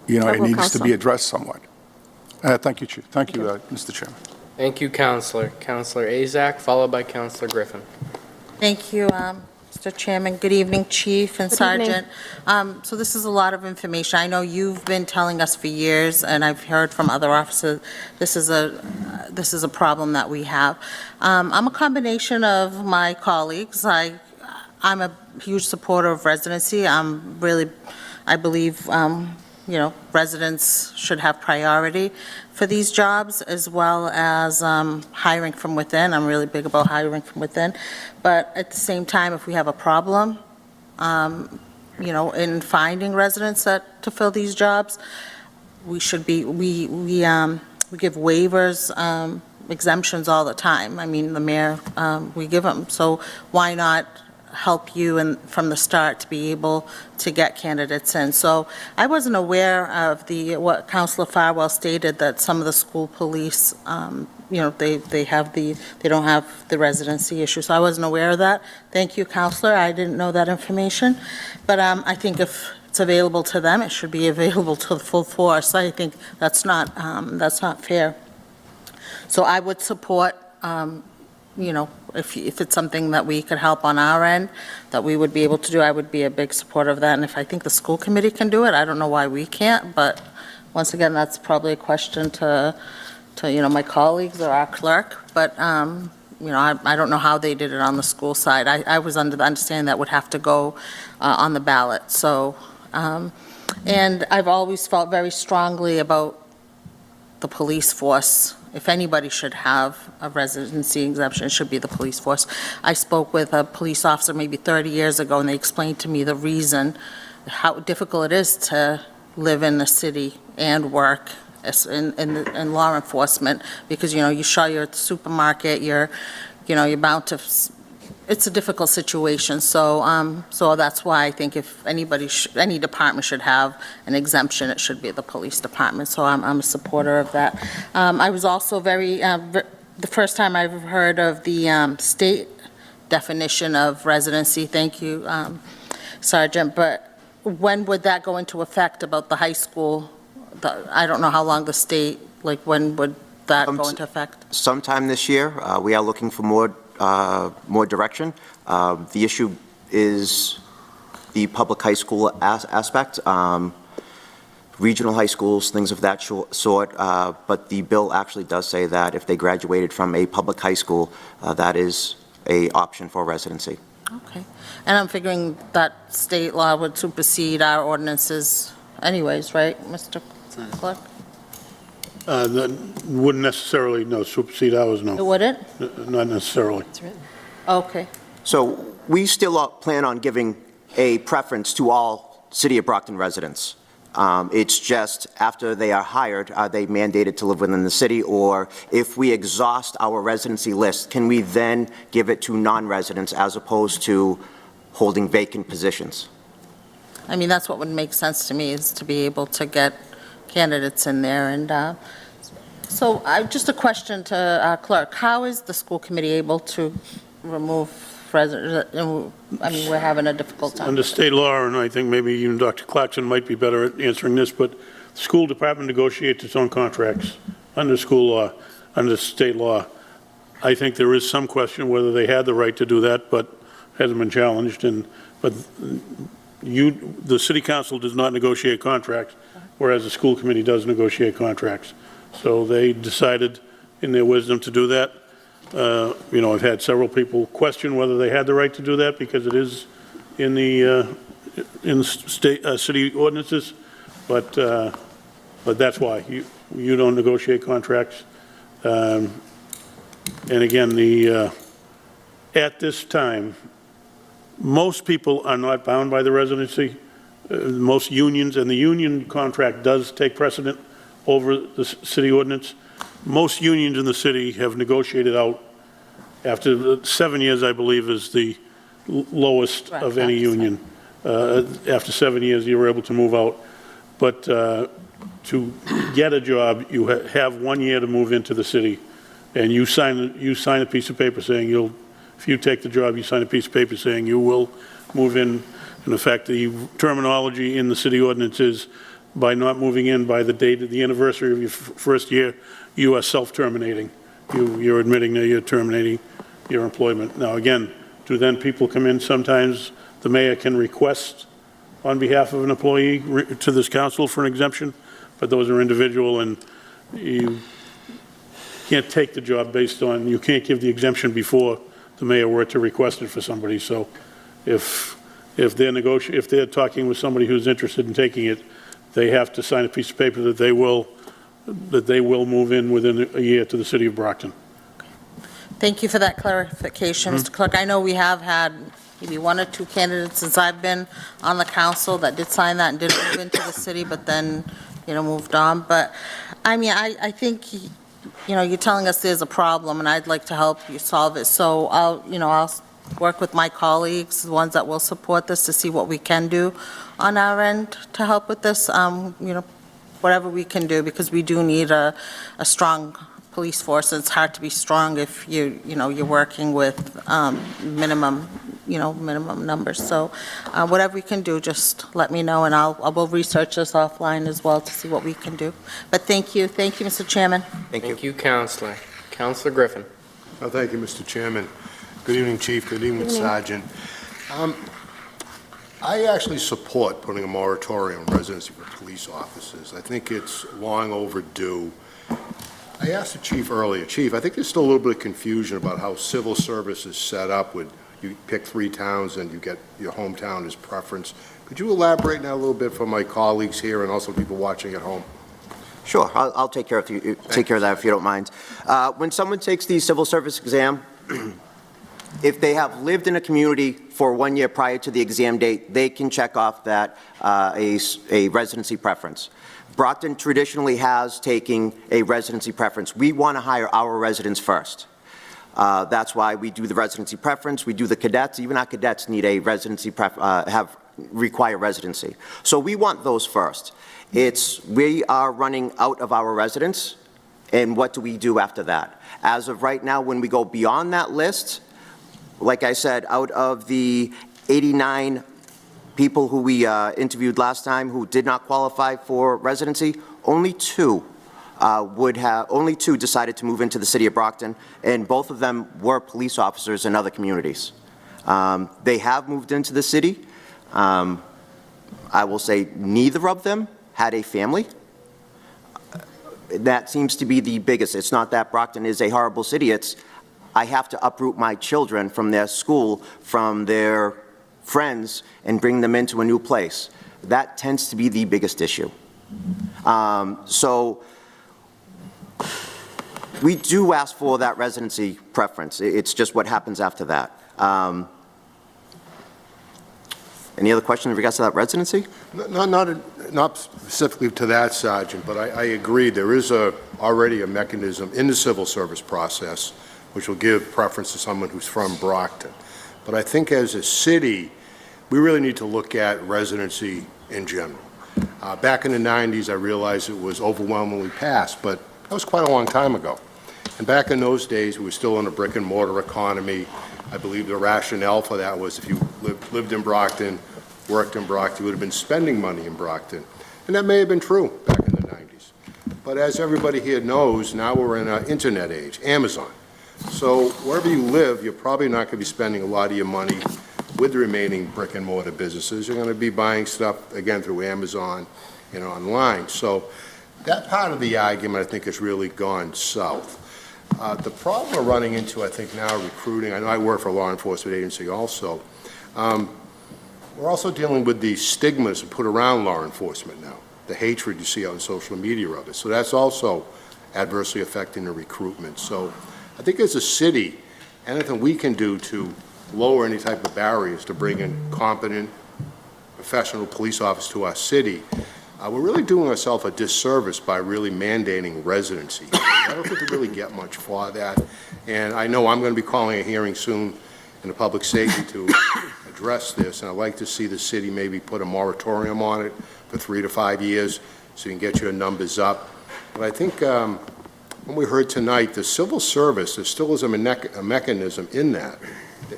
It needs to be addressed somewhat. Thank you, Chief. Thank you, Mr. Chairman.
Thank you, Counselor. Counselor Azak, followed by Counselor Griffin.
Thank you, Mr. Chairman. Good evening, Chief and
Good evening.
Sergeant. So this is a lot of information. I know you've been telling us for years, and I've heard from other officers, this is a problem that we have. I'm a combination of my colleagues. I'm a huge supporter of residency. I believe, residents should have priority for these jobs, as well as hiring from within. I'm really big about hiring from within. But at the same time, if we have a problem, in finding residents to fill these jobs, we should be, we give waivers, exemptions all the time. I mean, the mayor, we give them. So why not help you from the start to be able to get candidates in? So I wasn't aware of what Councilor Farwell stated, that some of the school police, they don't have the residency issue. So I wasn't aware of that. Thank you, Councilor. I didn't know that information. But I think if it's available to them, it should be available to the full force. I think that's not fair. So I would support, if it's something that we could help on our end, that we would be able to do, I would be a big supporter of that. And if I think the school committee can do it, I don't know why we can't. But once again, that's probably a question to my colleagues or our clerk. But, I don't know how they did it on the school side. I was under the understanding that would have to go on the ballot. So, and I've always felt very strongly about the police force. If anybody should have a residency exemption, it should be the police force. I spoke with a police officer maybe 30 years ago, and they explained to me the reason, how difficult it is to live in the city and work in law enforcement, because, you show you're at the supermarket, you're bound to it's a difficult situation, so that's why I think if any department should have an exemption, it should be the police department, so I'm a supporter of that. I was also the first time I've heard of the state definition of residency, thank you, Sergeant, but when would that go into effect about the high school? I don't know how long the state, like, when would that go into effect?
Sometime this year. We are looking for more direction. The issue is the public high school aspect, regional high schools, things of that sort, but the bill actually does say that if they graduated from a public high school, that is an option for residency.
Okay. And I'm figuring that state law would supersede our ordinances anyways, right, Mr. Clerk?
That wouldn't necessarily, no, supersede ours, no.
It wouldn't?
Not necessarily.
Okay.
So we still plan on giving a preference to all City of Brockton residents. It's just after they are hired, are they mandated to live within the city? Or if we exhaust our residency list, can we then give it to non-residents as opposed to holding vacant positions?
I mean, that's what would make sense to me, is to be able to get candidates in there. And so just a question to our clerk. How is the school committee able to remove residents? I mean, we're having a difficult time.
Under state law, and I think maybe even Dr. Clarkson might be better at answering this, but the school department negotiates its own contracts under school law, under state law. I think there is some question whether they had the right to do that, but hasn't been challenged. But the city council does not negotiate contracts, whereas the school committee does negotiate contracts. So they decided in their wisdom to do that. I've had several people question whether they had the right to do that because it is in the state city ordinances, but that's why you don't negotiate contracts. And again, at this time, most people are not bound by the residency. Most unions, and the union contract does take precedent over the city ordinance. Most unions in the city have negotiated out after 7 years, I believe, is the lowest of any union. After 7 years, you were able to move out. But to get a job, you have 1 year to move into the city, and you sign a piece of paper saying if you take the job, you sign a piece of paper saying you will move in. In effect, the terminology in the city ordinance is by not moving in by the date of the anniversary of your first year, you are self-terminating. You're admitting that you're terminating your employment. Now, again, do then people come in? Sometimes the mayor can request on behalf of an employee to this council for an exemption, but those are individual, and you can't take the job based on, you can't give the exemption before the mayor were to request it for somebody. So if they're talking with somebody who's interested in taking it, they have to sign a piece of paper that they will move in within a year to the city of Brockton.
Thank you for that clarification, Mr. Clerk. I know we have had maybe 1 or 2 candidates since I've been on the council that did sign that and did move into the city, but then, moved on. But, I mean, I think, you're telling us there's a problem, and I'd like to help you solve it. So I'll work with my colleagues, the ones that will support this, to see what we can do on our end to help with this, whatever we can do, because we do need a strong police force. It's hard to be strong if you're working with minimum numbers. So whatever we can do, just let me know, and I will research this offline as well to see what we can do. But thank you, Mr. Chairman.
Thank you, Counselor. Counselor Griffin.
Thank you, Mr. Chairman. Good evening, Chief. Good evening, Sergeant. I actually support putting a moratorium on residency for police officers. I think it's long overdue. I asked the Chief earlier, Chief, I think there's still a little bit of confusion about how civil service is set up with you pick 3 towns and you get your hometown as preference. Could you elaborate now a little bit for my colleagues here and also people watching at home?
Sure, I'll take care of that if you don't mind. When someone takes the civil service exam, if they have lived in a community for 1 year prior to the exam date, they can check off that a residency preference. Brockton traditionally has taken a residency preference. We want to hire our residents first. That's why we do the residency preference, we do the cadets, even our cadets need a residency, require residency. So we want those first. We are running out of our residents, and what do we do after that? As of right now, when we go beyond that list, like I said, out of the 89 people who we interviewed last time who did not qualify for residency, only two decided to move into the city of Brockton, and both of them were police officers in other communities. They have moved into the city. I will say neither of them had a family. That seems to be the biggest. It's not that Brockton is a horrible city. It's I have to uproot my children from their school, from their friends, and bring them into a new place. That tends to be the biggest issue. So we do ask for that residency preference. It's just what happens after that. Any other questions in regards to that residency?
Not specifically to that, Sergeant, but I agree. There is already a mechanism in the civil service process which will give preference to someone who's from Brockton. But I think as a city, we really need to look at residency in general. Back in the 90s, I realized it was overwhelmingly passed, but that was quite a long time ago. And back in those days, we were still in a brick and mortar economy. I believe the rationale for that was if you lived in Brockton, worked in Brockton, you would have been spending money in Brockton. And that may have been true back in the 90s. But as everybody here knows, now we're in an internet age, Amazon. So wherever you live, you're probably not going to be spending a lot of your money with the remaining brick and mortar businesses. You're going to be buying stuff, again, through Amazon and online. So that part of the argument, I think, has really gone south. The problem we're running into, I think, now, recruiting, I know I work for a law enforcement agency also, we're also dealing with the stigmas put around law enforcement now, the hatred you see out on social media of it. So that's also adversely affecting the recruitment. So I think as a city, anything we can do to lower any type of barriers to bring in competent, professional police officers to our city, we're really doing ourselves a disservice by really mandating residency. I don't think we really get much for that. And I know I'm going to be calling a hearing soon in the public safety to address this, and I'd like to see the city maybe put a moratorium on it for 3 to 5 years so you can get your numbers up. But I think when we heard tonight, the civil service, there still is a mechanism in that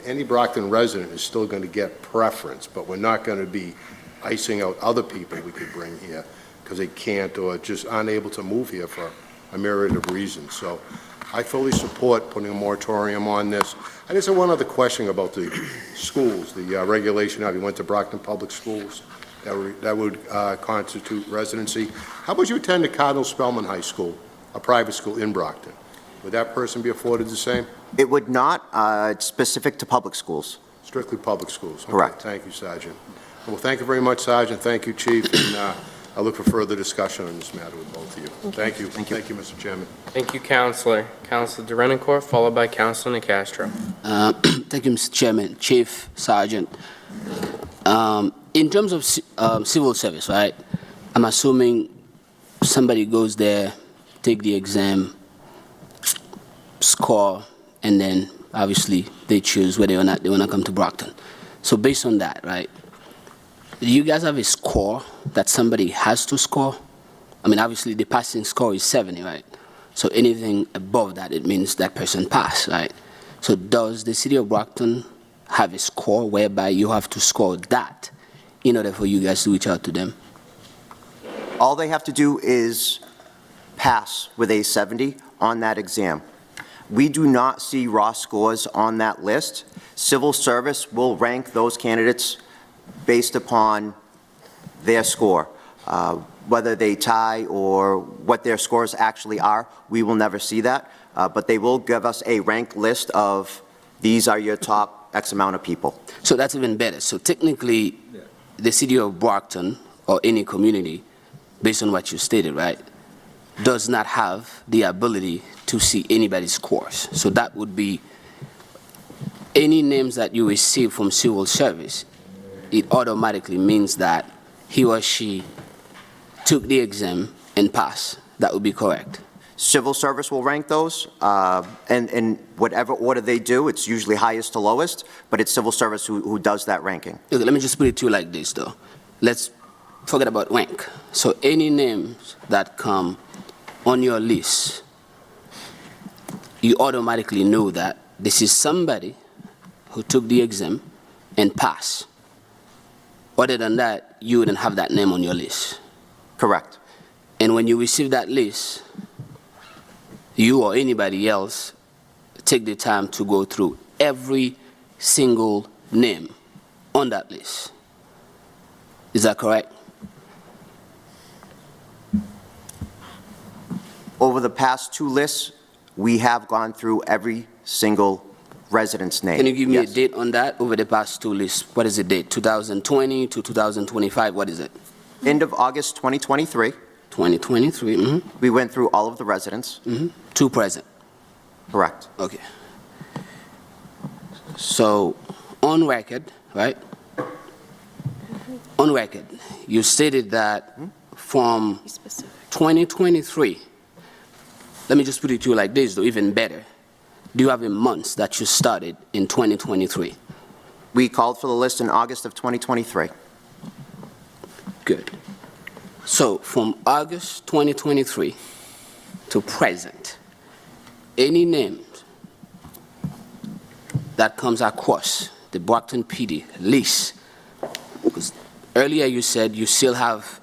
any Brockton resident is still going to get preference, but we're not going to be icing out other people we could bring here because they can't or just unable to move here for a myriad of reasons. So I fully support putting a moratorium on this. I just have one other question about the schools, the regulation of you went to Brockton Public Schools, that would constitute residency. How about you attend the Cardinal Spellman High School, a private school in Brockton? Would that person be afforded the same?
It would not. It's specific to public schools.
Strictly public schools? Okay.
Correct.
Thank you, Sergeant. Well, thank you very much, Sergeant. Thank you, Chief, and I look for further discussion on this matter with both of you. Thank you. Thank you, Mr. Chairman.
Thank you, Councillor. Councillor DeRenoncourt, followed by Councillor Nicastro.
Thank you, Mr. Chairman, Chief, Sergeant. In terms of civil service, right, I'm assuming somebody goes there, take the exam, score, and then obviously they choose whether or not they want to come to Brockton. So based on that, right, do you guys have a score that somebody has to score? I mean, obviously the passing score is 70, right? So anything above that, it means that person passed, right? So does the city of Brockton have a score whereby you have to score that in order for you guys to reach out to them?
All they have to do is pass with a 70 on that exam. We do not see raw scores on that list. Civil service will rank those candidates based upon their score. Whether they tie or what their scores actually are, we will never see that. But they will give us a ranked list of these are your top X amount of people.
So that's even better. So technically, the city of Brockton or any community, based on what you stated, right, does not have the ability to see anybody's scores. So that would be any names that you receive from civil service, it automatically means that he or she took the exam and passed. That would be correct.
Civil service will rank those, and in whatever order they do, it's usually highest to lowest, but it's civil service who does that ranking.
Okay, let me just put it to you like this, though. Let's forget about rank. So any names that come on your list, you automatically know that this is somebody who took the exam and passed. Other than that, you wouldn't have that name on your list.
Correct.
And when you receive that list, you or anybody else take the time to go through every single name on that list. Is that correct?
Over the past 2 lists, we have gone through every single resident's name.
Can you give me
Yes.
a date on that over the past 2 lists? What is the date? 2020 to 2025? What is it?
End of August 2023,
2023.
we went through all of the residents.
To present.
Correct.
Okay. So, on record, right? On record, you stated that from 2023, let me just put it to you like this, though, even better. Do you have a month that you started in 2023?
We called for the list in August of 2023.
Good. So, from August 2023 to present, any names that comes across the Brockton PD list, because earlier you said you still have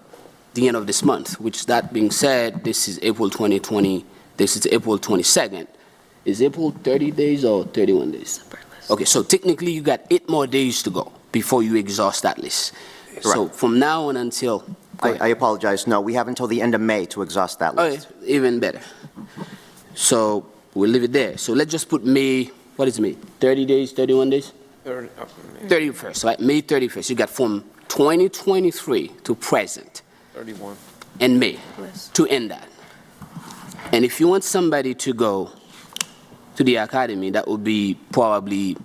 the end of this month, which that being said, this is April 2020, this is April 22nd. Is April 30 days or 31 days? Okay, so technically you got 8 more days to go before you exhaust that list. So from now on until...
I apologize. No, we have until the end of May to exhaust that list.
Okay, even better. So we'll leave it there. So let's just put May, what is May? 30 days, 31 days? 31st, right? May 31st. You got from 2023 to present.
31.
And May to end that. And if you want somebody to go to the academy, that would be probably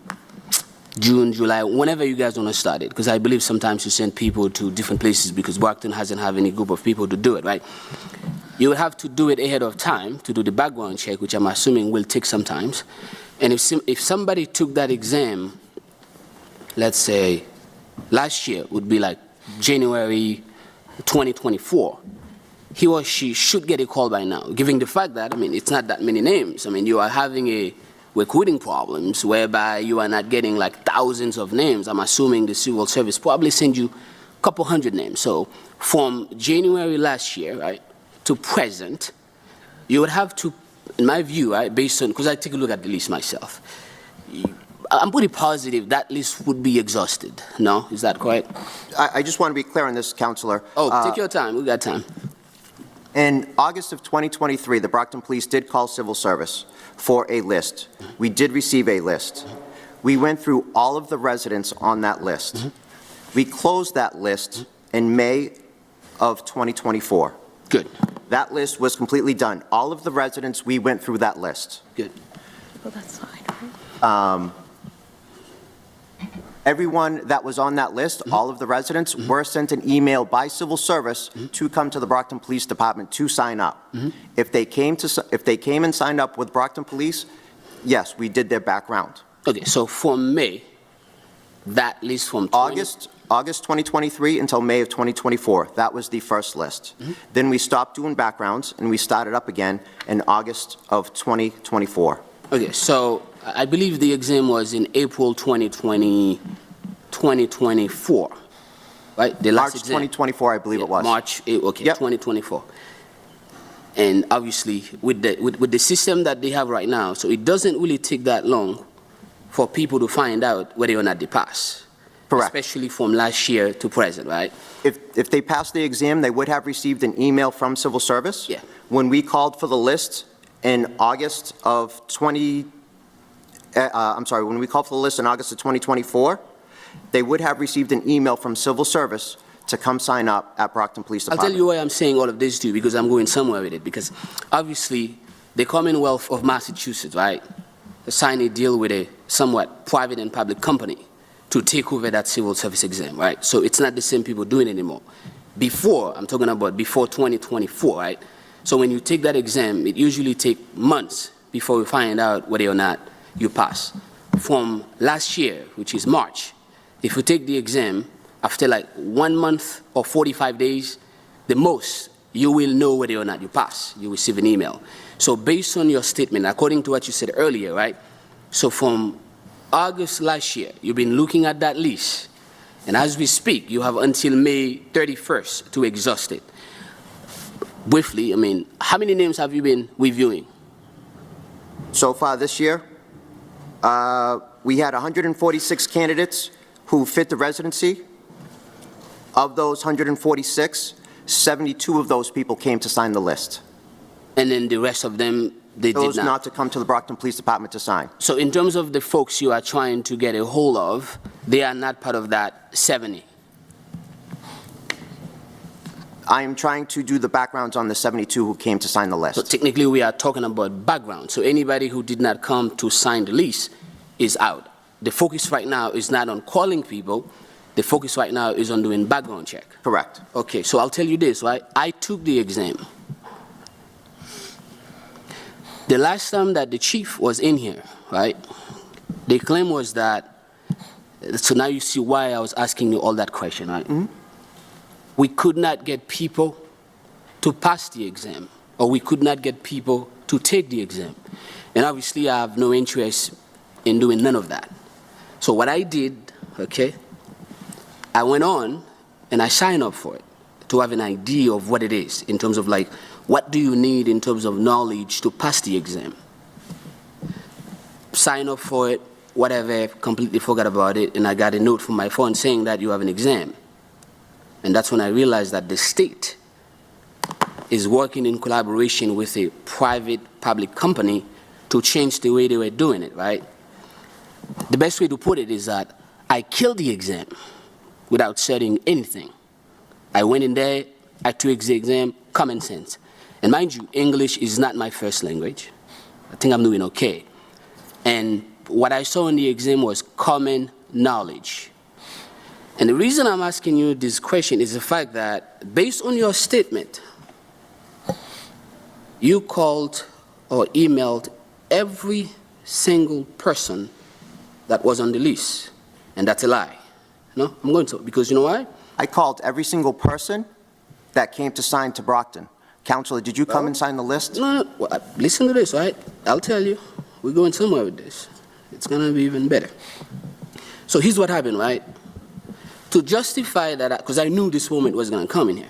June, July, whenever you guys want to start it, because I believe sometimes you send people to different places because Brockton hasn't have any group of people to do it, right? You would have to do it ahead of time to do the background check, which I'm assuming will take some time. And if somebody took that exam, let's say last year would be like January 2024, he or she should get a call by now, given the fact that, I mean, it's not that many names. I mean, you are having a recruiting problems whereby you are not getting like thousands of names. I'm assuming the civil service probably send you a couple hundred names. So from January last year, right, to present, you would have to, in my view, right, based on, because I take a look at the list myself, I'm pretty positive that list would be exhausted. No? Is that correct?
I just want to be clear on this, Councillor.
Oh, take your time. We got time.
In August of 2023, the Brockton Police did call civil service for a list. We did receive a list. We went through all of the residents on that list. We closed that list in May of 2024.
Good.
That list was completely done. All of the residents, we went through that list.
Good.
Well, that's fine, right?
Everyone that was on that list, all of the residents, were sent an email by civil service to come to the Brockton Police Department to sign up. If they came and signed up with Brockton Police, yes, we did their background.
Okay, so from May, that list from
August 2023 until May of 2024, that was the first list. Then we stopped doing backgrounds and we started up again in August of 2024.
Okay, so I believe the exam was in April 2024, right? The last
March
exam.
2024, I believe it was.
March, okay, yep. 2024. And obviously, with the system that they have right now, so it doesn't really take that long for people to find out whether or not they pass.
Correct.
Especially from last year to present, right?
If they passed the exam, they would have received an email from civil service.
Yeah.
When we called for the list in August of when we called for the list in August of 2024, they would have received an email from civil service to come sign up at Brockton Police Department.
I'll tell you why I'm saying all of this to you, because I'm going somewhere with it. Because obviously, the Commonwealth of Massachusetts, right, signed a deal with a somewhat private and public company to take over that civil service exam, right? So it's not the same people doing it anymore. Before, I'm talking about before 2024, right, So when you take that exam, it usually takes months before you find out whether or not you pass. From last year, which is March, if you take the exam, after like 1 month or 45 days, the most, you will know whether or not you pass. You receive an email. So based on your statement, according to what you said earlier, right? So from August last year, you've been looking at that list. And as we speak, you have until May 31st to exhaust it. Briefly, I mean, how many names have you been reviewing?
So far this year, we had 146 candidates who fit the residency. Of those 146, 72 of those people came to sign the list.
And then the rest of them, they
Those
did not.
not to come to the Brockton Police Department to sign.
So in terms of the folks you are trying to get a hold of, they are not part of that 70.
I am trying to do the backgrounds on the 72 who came to sign the list.
So technically, we are talking about background. So anybody who did not come to sign the lease is out. The focus right now is not on calling people. The focus right now is on doing background check.
Correct.
Okay, so I'll tell you this, right? I took the exam. The last time that the chief was in here, right, the claim was that, so now you see why I was asking you all that question, right?
Mm-hmm.
We could not get people to pass the exam, or we could not get people to take the exam. And obviously, I have no interest in doing none of that. So what I did, okay, I went on and I signed up for it to have an idea of what it is in terms of like, what do you need in terms of knowledge to pass the exam? Sign up for it, whatever, completely forgot about it, and I got a note from my phone saying that you have an exam. And that's when I realized that the state is working in collaboration with a private-public company to change the way they were doing it, right? The best way to put it is that I killed the exam without studying anything. I went in there, I took the exam, common sense. And mind you, English is not my first language. I think I'm doing okay. And what I saw in the exam was common knowledge. And the reason I'm asking you this question is the fact that, based on your statement, you called or emailed every single person that was on the list. And that's a lie. No, I'm going to, because you know why?
I called every single person that came to sign to Brockton. Counselor, did you come and sign the list?
No, well, listen to this, right? I'll tell you. We're going somewhere with this. It's going to be even better. So here's what happened, right? To justify that, because I knew this moment was going to come in here,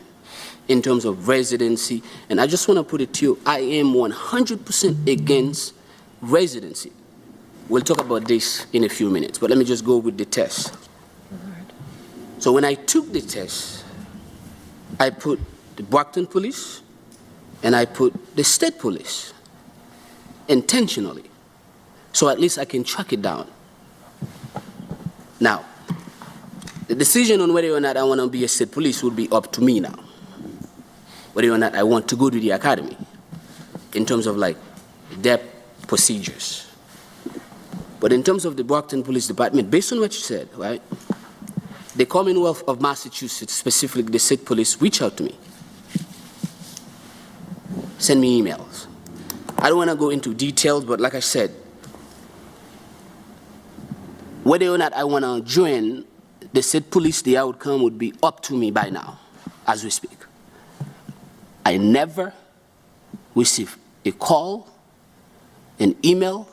in terms of residency, and I just want to put it to you, I am 100% against residency. We'll talk about this in a few minutes, but let me just go with the test. So when I took the test, I put the Brockton Police and I put the State Police intentionally, so at least I can track it down. Now, the decision on whether or not I want to be a State Police would be up to me now, whether or not I want to go to the academy in terms of like their procedures. But in terms of the Brockton Police Department, based on what you said, right, the Commonwealth of Massachusetts, specifically the State Police, reach out to me. Send me emails. I don't want to go into details, but like I said, whether or not I want to join the State Police, the outcome would be up to me by now, as we speak. I never received a call, an email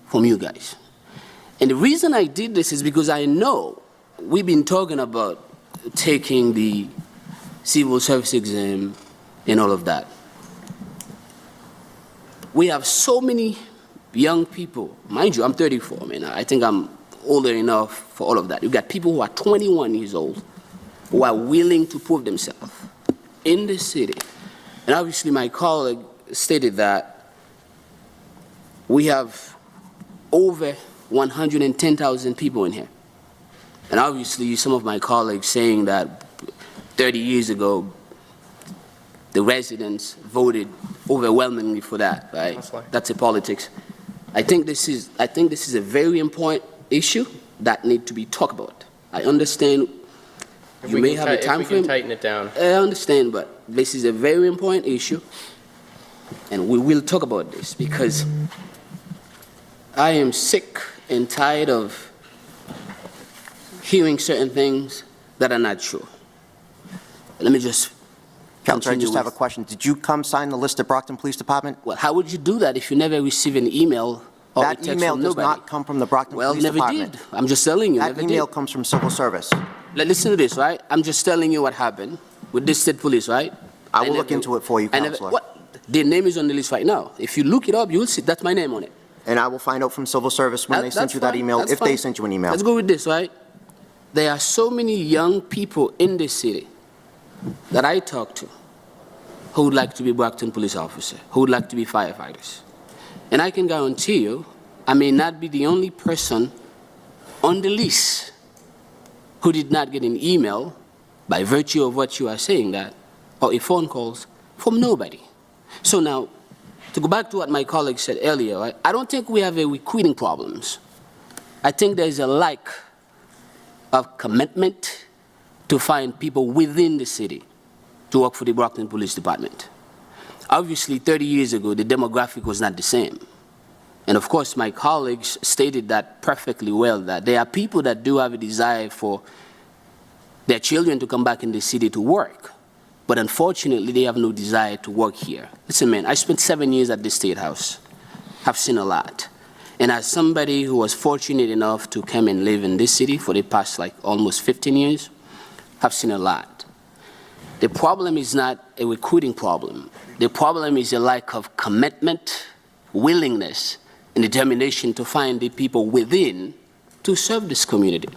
from you guys. And the reason I did this is because I know we've been talking about taking the civil service exam and all of that. We have so many young people. Mind you, I'm 34. I mean, I think I'm older enough for all of that. You've got people who are 21 years old who are willing to prove themselves in the city. And obviously, my colleague stated that we have over 110,000 people in here. And obviously, some of my colleagues saying that 30 years ago, the residents voted overwhelmingly for that, right? That's a politics. I think this is a very important issue that need to be talked about. I understand you may have a time frame.
If we can tighten it down.
I understand, but this is a very important issue and we will talk about this, because I am sick and tired of hearing certain things that are not true. Let me just
Counselor, I just have a
with-
question. Did you come sign the list at Brockton Police Department?
Well, how would you do that if you never receive an email or a
That
text
email
from
does
nobody?
not come from the Brockton
Well,
Police
never
Department.
did. I'm just telling you,
That
never
email
did.
comes from Civil Service.
Listen to this, right? I'm just telling you what happened with this state police, right?
I will
never-
look into it for you,
I never-
Counselor.
what? Their name is on the list right now. If you look it up, you'll see that's my name on it.
And I will find out from Civil Service when they sent
That's
you that
fine.
email,
That's
if they
fine.
sent you an email.
Let's go with this, right? There are so many young people in this city that I talk to who would like to be Brockton police officer, who would like to be firefighters. And I can guarantee you, I may not be the only person on the list who did not get an email by virtue of what you are saying that, or a phone calls from nobody. So now, to go back to what my colleague said earlier, right, I don't think we have a recruiting problems. I think there's a lack of commitment to find people within the city to work for the Brockton Police Department. Obviously, 30 years ago, the demographic was not the same. And of course, my colleagues stated that perfectly well, that there are people that do have a desire for their children to come back in the city to work. But unfortunately, they have no desire to work here. Listen, man, I spent 7 years at the State House. I've seen a lot. And as somebody who was fortunate enough to come and live in this city for the past almost 15 years, I've seen a lot. The problem is not a recruiting problem. The problem is a lack of commitment, willingness, and determination to find the people within to serve this community.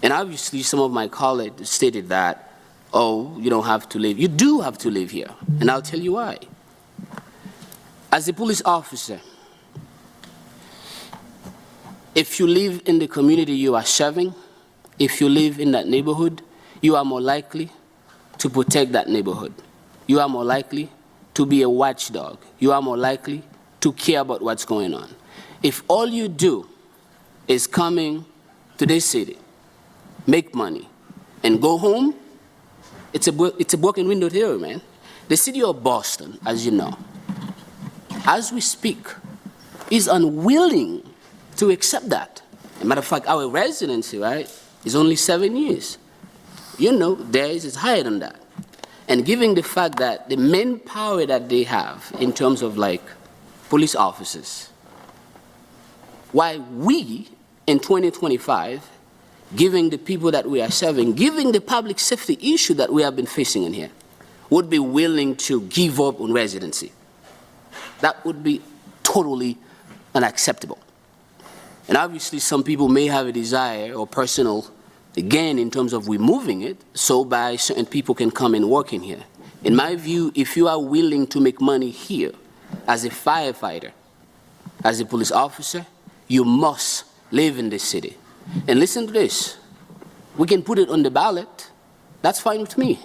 And obviously, some of my colleagues stated that, oh, you don't have to live. You do have to live here, and I'll tell you why. As a police officer, if you live in the community you are serving, if you live in that neighborhood, you are more likely to protect that neighborhood. You are more likely to be a watchdog. You are more likely to care about what's going on. If all you do is coming to this city, make money, and go home, it's a broken window theory, man. The city of Boston, as you know, as we speak, is unwilling to accept that. As a matter of fact, our residency, right, is only 7 years. You know, theirs is higher than that. And given the fact that the manpower that they have in terms of police officers, why we in 2025, giving the people that we are serving, giving the public safety issue that we have been facing in here, would be willing to give up on residency? That would be totally unacceptable. And obviously, some people may have a desire or personal gain in terms of removing it, so by certain people can come and work in here. In my view, if you are willing to make money here as a firefighter, as a police officer, you must live in this city. And listen to this. We can put it on the ballot. That's fine with me.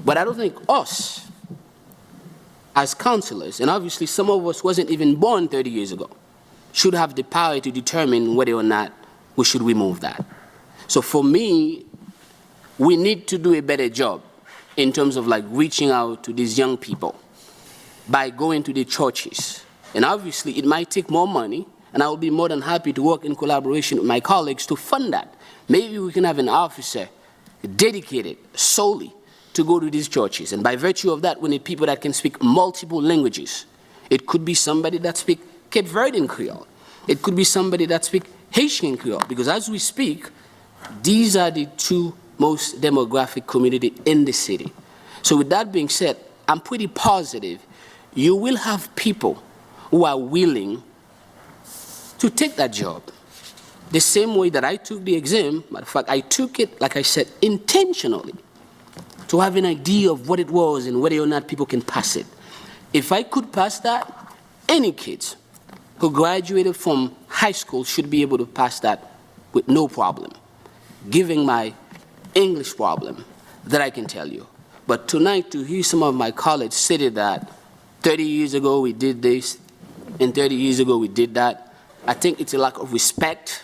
But I don't think us, as councillors, and obviously some of us wasn't even born 30 years ago, should have the power to determine whether or not we should remove that. So for me, we need to do a better job in terms of reaching out to these young people by going to the churches. And obviously it might take more money, and I will be more than happy to work in collaboration with my colleagues to fund that. Maybe we can have an officer dedicated solely to go to these churches. And by virtue of that, we need people that can speak multiple languages. It could be somebody that speaks Cape Verdean Creole. It could be somebody that speaks Haitian Creole. Because as we speak, these are the two most demographic community in the city. So with that being said, I'm pretty positive you will have people who are willing to take that job. The same way that I took the exam, matter of fact, I took it, like I said, intentionally, to have an idea of what it was and whether or not people can pass it. If I could pass that, any kids who graduated from high school should be able to pass that with no problem, given my English problem that I can tell you. But tonight, to hear some of my colleagues say that 30 years ago we did this, and 30 years ago we did that, I think it's a lack of respect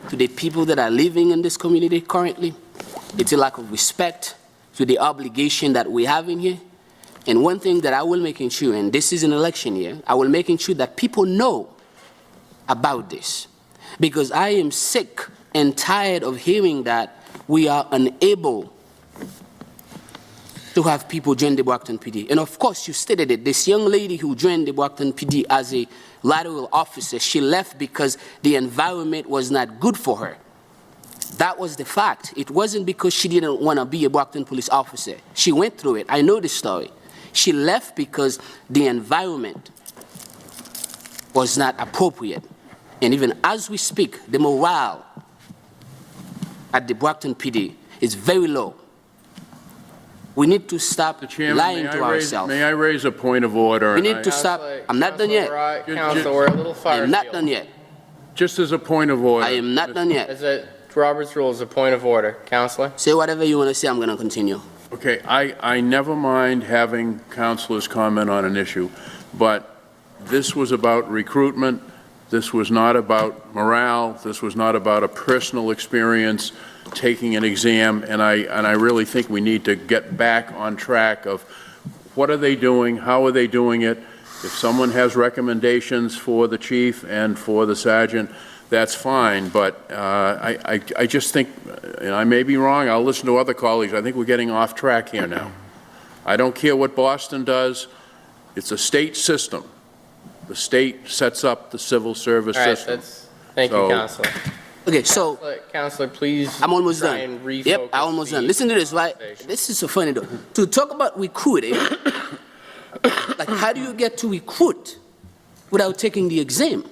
to the people that are living in this community currently. It's a lack of respect to the obligation that we have in here And one thing that I will making sure, and this is an election year, I will making sure that people know about this. Because I am sick and tired of hearing that we are unable to have people join the Brockton PD. And of course, you stated it. This young lady who joined the Brockton PD as a lateral officer, she left because the environment was not good for her. That was the fact. It wasn't because she didn't want to be a Brockton police officer. She went through it. I know the story. She left because the environment was not appropriate. And even as we speak, the morale at the Brockton PD is very low. We need to stop lying to ourselves.
May I raise a point of order?
We need to stop. I'm not done yet.
Council, we're a little far.
I'm not done yet.
Just as a point of order.
I am not done yet.
As a Robert's Rules, a point of order. Councilor?
Say whatever you want to say, I'm going to continue.
Okay, I never mind having councilors comment on an issue, but this was about recruitment. This was not about morale. This was not about a personal experience taking an exam, and I really think we need to get back on track of what are they doing, how are they doing it. If someone has recommendations for the chief and for the sergeant, that's fine, but I just think, and I may be wrong, I'll listen to other colleagues, I think we're getting off track here now. I don't care what Boston does, it's a state system. The state sets up the civil service system.
Thank you, Councilor.
Okay, so
Councilor, please.
I'm almost
try
done.
and refocus
Yep, I'm almost done. Listen to this, right? This is so funny though. To talk about recruiting, like how do you get to recruit without taking the exam?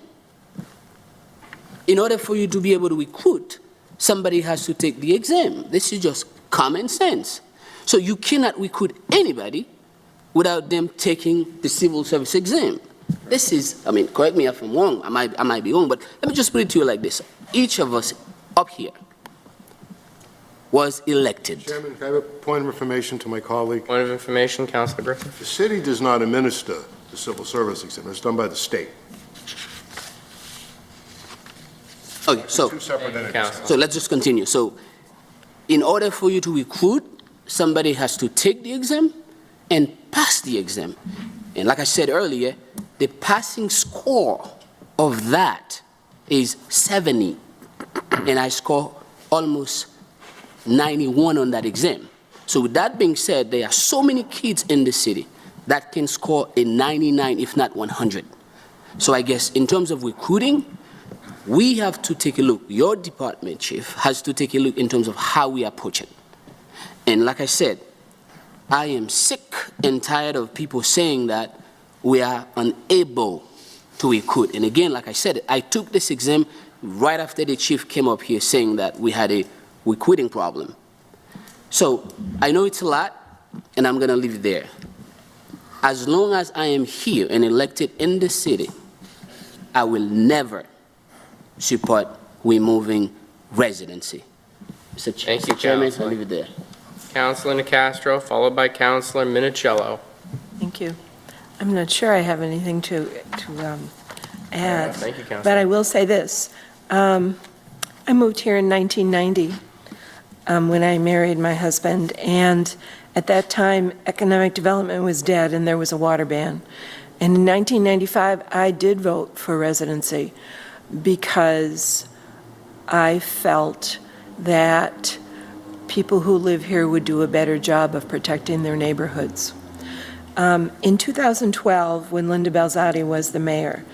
In order for you to be able to recruit, somebody has to take the exam. This is just common sense. So you cannot recruit anybody without them taking the civil service exam. This is, I mean, correct me if I'm wrong, I might be wrong, but let me just put it to you like this. Each of us up here was elected.
Chairman, can I have a point of information to my colleague?
Point of information, Councilor Griffin.
The city does not administer the civil service exam. It's done by the state.
Okay, so,
Two separate entities.
so let's just continue. So in order for you to recruit, somebody has to take the exam and pass the exam. And like I said earlier, the passing score of that is 70, and I score almost 91 on that exam. So with that being said, there are so many kids in the city that can score a 99, if not 100. So I guess in terms of recruiting, we have to take a look. Your department, Chief, has to take a look in terms of how we approach it. And like I said, I am sick and tired of people saying that we are unable to recruit. And again, like I said, I took this exam right after the chief came up here saying that we had a recruiting problem. So I know it's a lot, and I'm going to leave it there. As long as I am here and elected in the city, I will never support removing residency. Mr.
Thank you,
Chairman,
Councilor.
I'll leave it there.
Councilor Nicastro, followed by Councilor Minicello.
Thank you. I'm not sure I have anything to add.
Thank you, Councilor.
But I will say this. I moved here in 1990 when I married my husband, and at that time, economic development was dead and there was a water ban. And in 1995, I did vote for residency because I felt that people who live here would do a better job of protecting their neighborhoods. In 2012, when Linda Belzati was the mayor,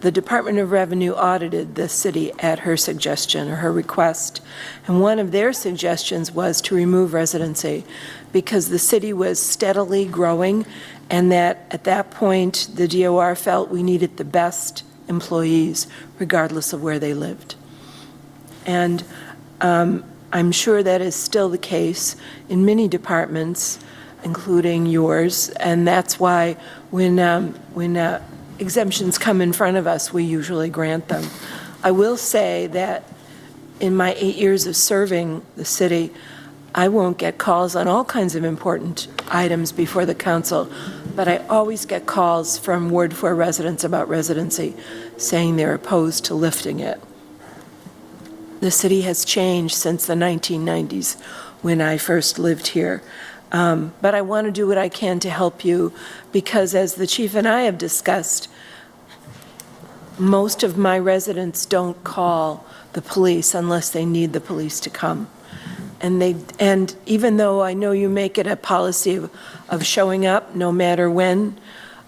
the Department of Revenue audited the city at her suggestion or her request, and one of their suggestions was to remove residency because the city was steadily growing, and that at that point the DOR felt we needed the best employees regardless of where they lived. And I'm sure that is still the case in many departments, including yours, and that's why when exemptions come in front of us, we usually grant them. I will say that in my 8 years of serving the city, I won't get calls on all kinds of important items before the council, but I always get calls from Ward 4 residents about residency, saying they're opposed to lifting it. The city has changed since the 1990s when I first lived here. But I want to do what I can to help you, because as the chief and I have discussed, most of my residents don't call the police unless they need the police to come. And even though I know you make it a policy of showing up no matter when,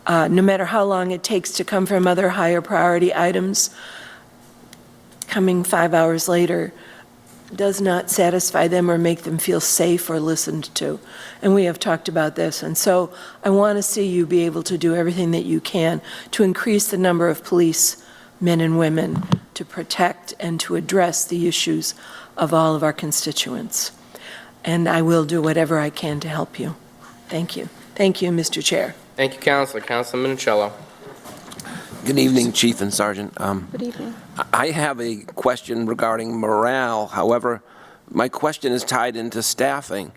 no matter how long it takes to come from other higher priority items, coming 5 hours later does not satisfy them or make them feel safe or listened to. And we have talked about this. And so I want to see you be able to do everything that you can to increase the number of police men and women to protect and to address the issues of all of our constituents. And I will do whatever I can to help you. Thank you. Thank you, Mr. Chair.
Thank you, Councilor. Councilor Minicello.
Good evening, Chief and Sergeant.
Good evening.
I have a question regarding morale. However, my question is tied into staffing.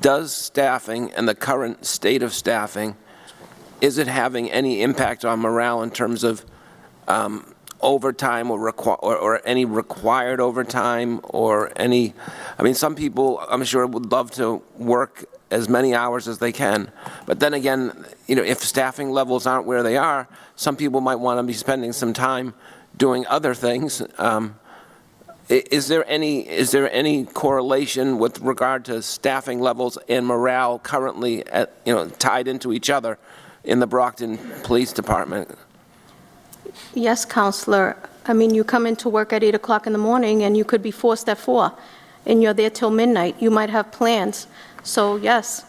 Does staffing and the current state of staffing, is it having any impact on morale in terms of overtime or any required overtime or any, I mean, some people, I'm sure, would love to work as many hours as they can. But then again, you know, if staffing levels aren't where they are, some people might want to be spending some time doing other things. Is there any correlation with regard to staffing levels and morale currently tied into each other in the Brockton Police Department?
Yes, Counselor. I mean, you come into work at 8 o'clock in the morning and you could be forced at 4, and you're there till midnight. You might have plans. So yes,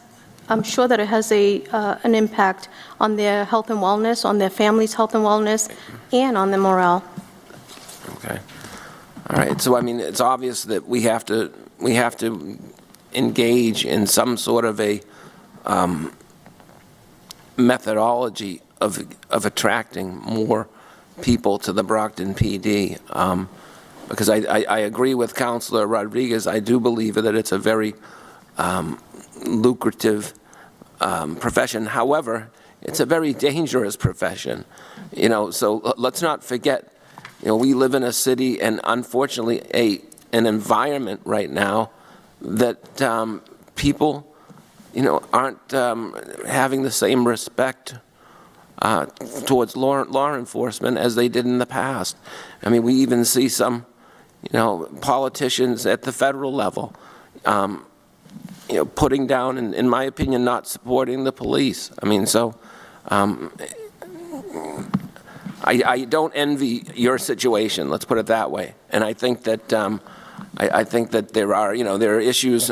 I'm sure that it has an impact on their health and wellness, on their family's health and wellness, and on their morale.
Okay. All right. So I mean, it's obvious that we have to engage in some sort of a methodology of attracting more people to the Brockton PD. Because I agree with Councilor Rodriguez. I do believe that it's a very lucrative profession. However, it's a very dangerous profession. You know, so let's not forget, you know, we live in a city and unfortunately an environment right now that people, you know, aren't having the same respect towards law enforcement as they did in the past. I mean, we even see some, you know, politicians at the federal level, you know, putting down, and in my opinion, not supporting the police. I mean, so I don't envy your situation. Let's put it that way. And I think that I think that there are, you know, there are issues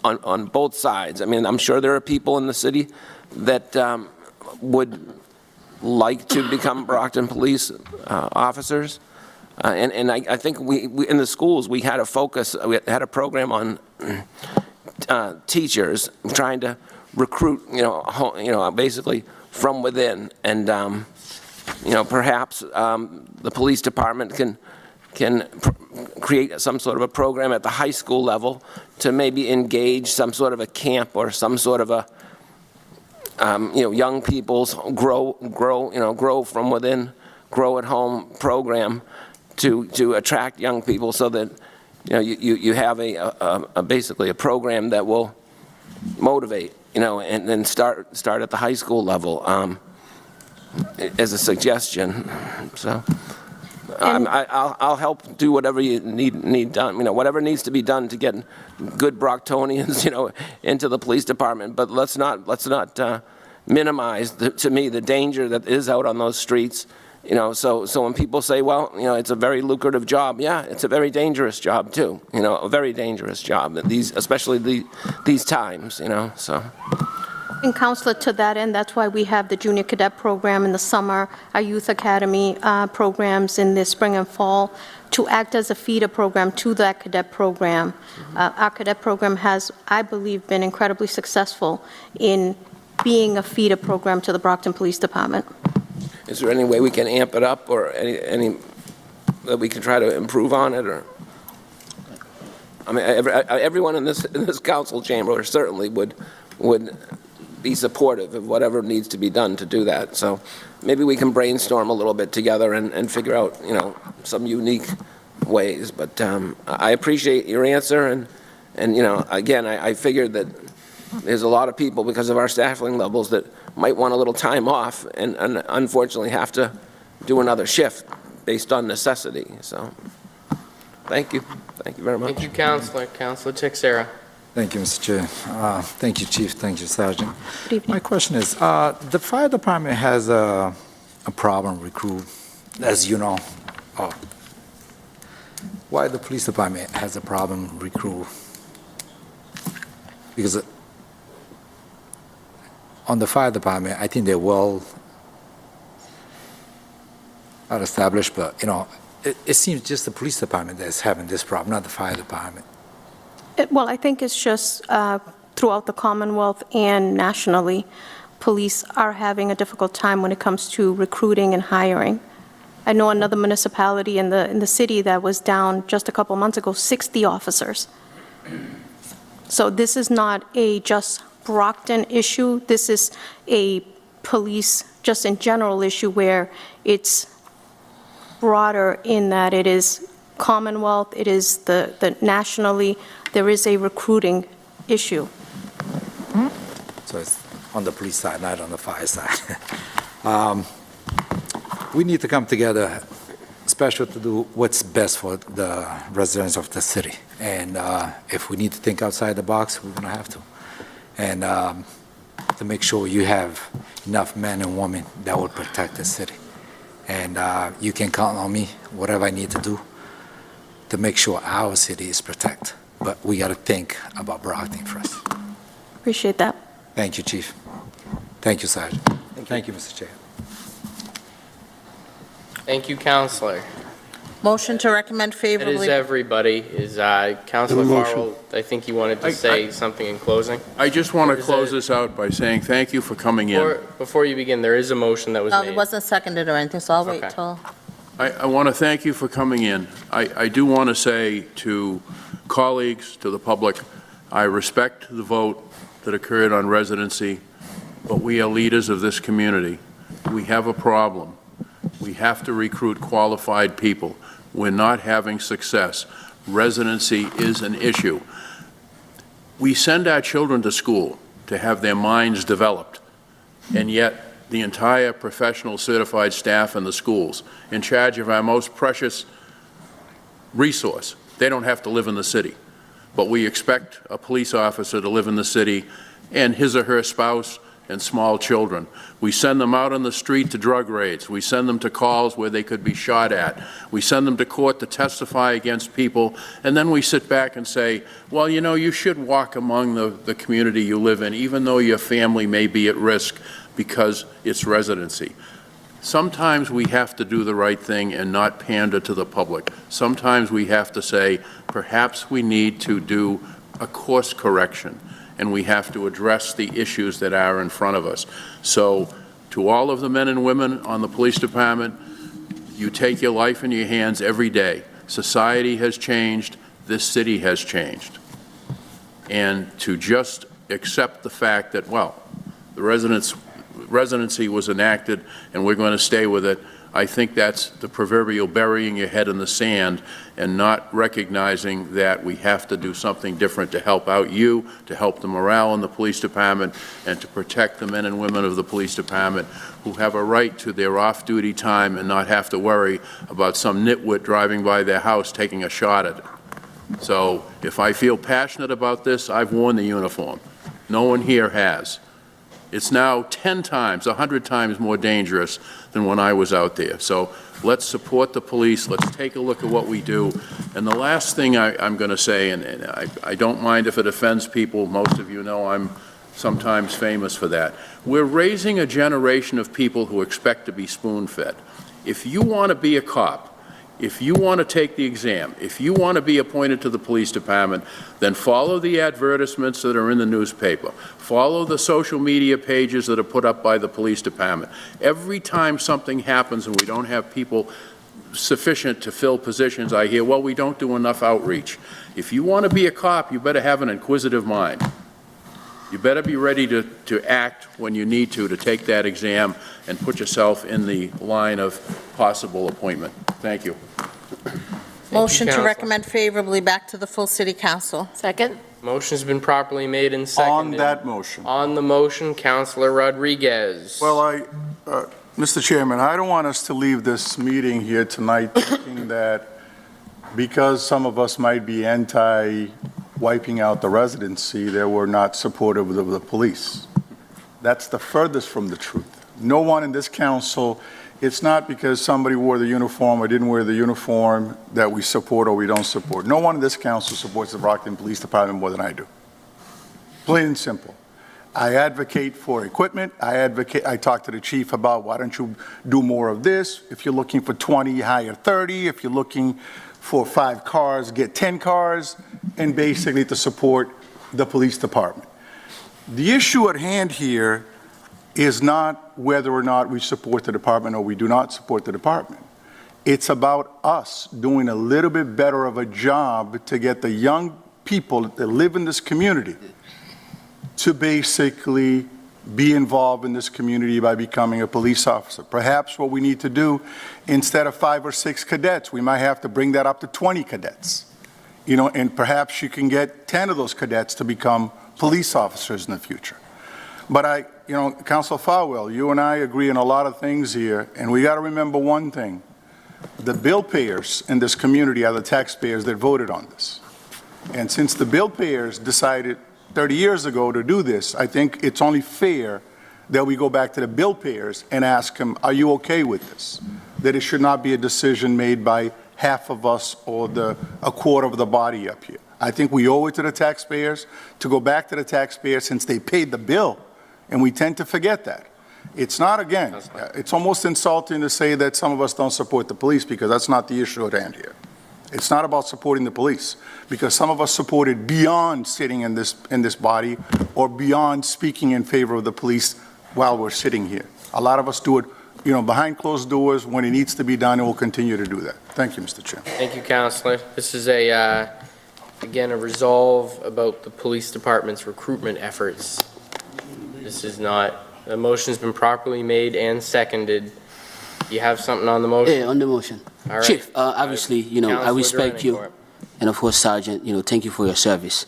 on both sides. I mean, I'm sure there are people in the city that would like to become Brockton police officers. And I think we in the schools, we had a program on teachers trying to recruit, you know, basically from within. And, you know, perhaps the police department can create some sort of a program at the high school level to maybe engage some sort of a camp or some sort of a, you know, young people's grow from within, grow at home program to attract young people, so that, you know, you have basically a program that will motivate, you know, and then start at the high school level as a suggestion. So I'll help do whatever you need done, you know, whatever needs to be done to get good Brocktonians, you know, into the police department. But let's not minimize to me the danger that is out on those streets. You know, so when people say, well, you know, it's a very lucrative job, yeah, it's a very dangerous job too. You know, a very dangerous job. Especially these times. You know, so.
And Counselor, to that end, that's why we have the junior cadet program in the summer, our youth academy programs in the spring and fall, to act as a feeder program to that cadet program. Our cadet program has, I believe, been incredibly successful in being a feeder program to the Brockton Police Department.
Is there any way we can amp it up, or any that we can try to improve on it? Or, I mean, everyone in this council chamber certainly would be supportive of whatever needs to be done to do that. So maybe we can brainstorm a little bit together and figure out, you know, some unique ways. But I appreciate your answer, and you know, again, I figured that there's a lot of people, because of our staffing levels, that might want a little time off and unfortunately have to do another shift based on necessity. So, thank you. Thank you very much.
Thank you, Counselor. Counselor Texera.
Thank you, Mr. Chair. Thank you, Chief. Thank you, Sergeant.
Good evening.
My question is, the fire department has a problem recruit, as you know. Why the police department has a problem recruit? Because on the fire department, I think they're well established, but, it seems just the police department that's having this problem, not the fire department.
Well, I think it's just throughout the Commonwealth and nationally, police are having a difficult time when it comes to recruiting and hiring. I know another municipality in the city that was down just a couple months ago, 60 officers. So this is not a just Brockton issue. This is a police, just in general, issue where it's broader in that it is Commonwealth, it is the nationally, there is a recruiting issue.
So it's on the police side, not on the fire side. We need to come together, especially to do what's best for the residents of the city. And if we need to think outside the box, we're going to have to. And to make sure you have enough men and women that will protect the city. And you can count on me, whatever I need to do, to make sure our city is protected. But we got to think about Brockton first.
Appreciate that.
Thank you, Chief. Thank you, Sergeant. Thank you, Mr. Chair.
Thank you, Counselor.
Motion to recommend
That is
favorably.
everybody. Is Counselor
Motion.
Farrell, I think you wanted to say something in closing?
I just want
Or
to
is
close
it-
this out by saying thank you for coming in.
Before you begin, there is a motion that was
No,
made.
it wasn't seconded or anything, so I'll wait
Okay.
till.
I want to thank you for coming in. I do want to say to colleagues, to the public, I respect the vote that occurred on residency, but we are leaders of this community. We have a problem. We have to recruit qualified people. We're not having success. Residency is an issue. We send our children to school to have their minds developed, and yet the entire professional certified staff in the schools, in charge of our most precious resource, they don't have to live in the city. But we expect a police officer to live in the city and his or her spouse and small children. We send them out on the street to drug raids. We send them to calls where they could be shot at. We send them to court to testify against people, and then we sit back and say, well, you should walk among the community you live in, even though your family may be at risk because it's residency. Sometimes we have to do the right thing and not pander to the public. Sometimes we have to say, perhaps we need to do a course correction, and we have to address the issues that are in front of us. So, to all of the men and women on the police department, you take your life in your hands every day. Society has changed. This city has changed. And to just accept the fact that, well, the residency was enacted and we're going to stay with it, I think that's the proverbial burying your head in the sand and not recognizing that we have to do something different to help out you, to help the morale in the police department, and to protect the men and women of the police department who have a right to their off-duty time and not have to worry about some nitwit driving by their house taking a shot at it. So if I feel passionate about this, I've worn the uniform. No one here has. It's now 10 times, 100 times more dangerous than when I was out there. So let's support the police. Let's take a look at what we do. And the last thing I'm going to say, and I don't mind if it offends people. Most of you know I'm sometimes famous for that. We're raising a generation of people who expect to be spoon-fed. If you want to be a cop, if you want to take the exam, if you want to be appointed to the police department, then follow the advertisements that are in the newspaper. Follow the social media pages that are put up by the police department. Every time something happens and we don't have people sufficient to fill positions, I hear, well, we don't do enough outreach. If you want to be a cop, you better have an inquisitive mind. You better be ready to act when you need to take that exam and put yourself in the line of possible appointment. Thank you.
Motion to recommend favorably back to the full city council.
Second?
Motion's been properly made and seconded.
On that motion.
On the motion, Councilor Rodriguez.
Well, Mr. Chairman, I don't want us to leave this meeting here tonight thinking that because some of us might be anti-wiping out the residency, that we're not supportive of the police. That's the furthest from the truth. No one in this council, it's not because somebody wore the uniform or didn't wear the uniform that we support or we don't support. No one in this council supports the Brockton Police Department more than I do. Plain and simple. I advocate for equipment. I talk to the chief about why don't you do more of this. If you're looking for 20, hire 30. If you're looking for 5 cars, get 10 cars, and basically to support the police department. The issue at hand here is not whether or not we support the department or we do not support the department. It's about us doing a little bit better of a job to get the young people that live in this community to basically be involved in this community by becoming a police officer. Perhaps what we need to do, instead of 5 or 6 cadets, we might have to bring that up to 20 cadets. And perhaps you can get 10 of those cadets to become police officers in the future. But Councilor Farwell, you and I agree on a lot of things here, and we got to remember one thing. The bill payers in this community are the taxpayers that voted on this. And since the bill payers decided 30 years ago to do this, I think it's only fair that we go back to the bill payers and ask them, are you okay with this? That it should not be a decision made by half of us or a quarter of the body up here. I think we owe it to the taxpayers to go back to the taxpayers since they paid the bill, and we tend to forget that. It's not, again, it's almost insulting to say that some of us don't support the police because that's not the issue at hand here. It's not about supporting the police, because some of us supported beyond sitting in this body or beyond speaking in favor of the police while we're sitting here. A lot of us do it, behind closed doors when it needs to be done, and we'll continue to do that. Thank you, Mr. Chair.
Thank you, Councilor. This is again, a resolve about the police department's recruitment efforts. This is not, the motion's been properly made and seconded. You have something on the motion?
Yeah, on the motion.
All right.
Chief, obviously, I respect you.
It.
And of course, Sergeant, thank you for your service.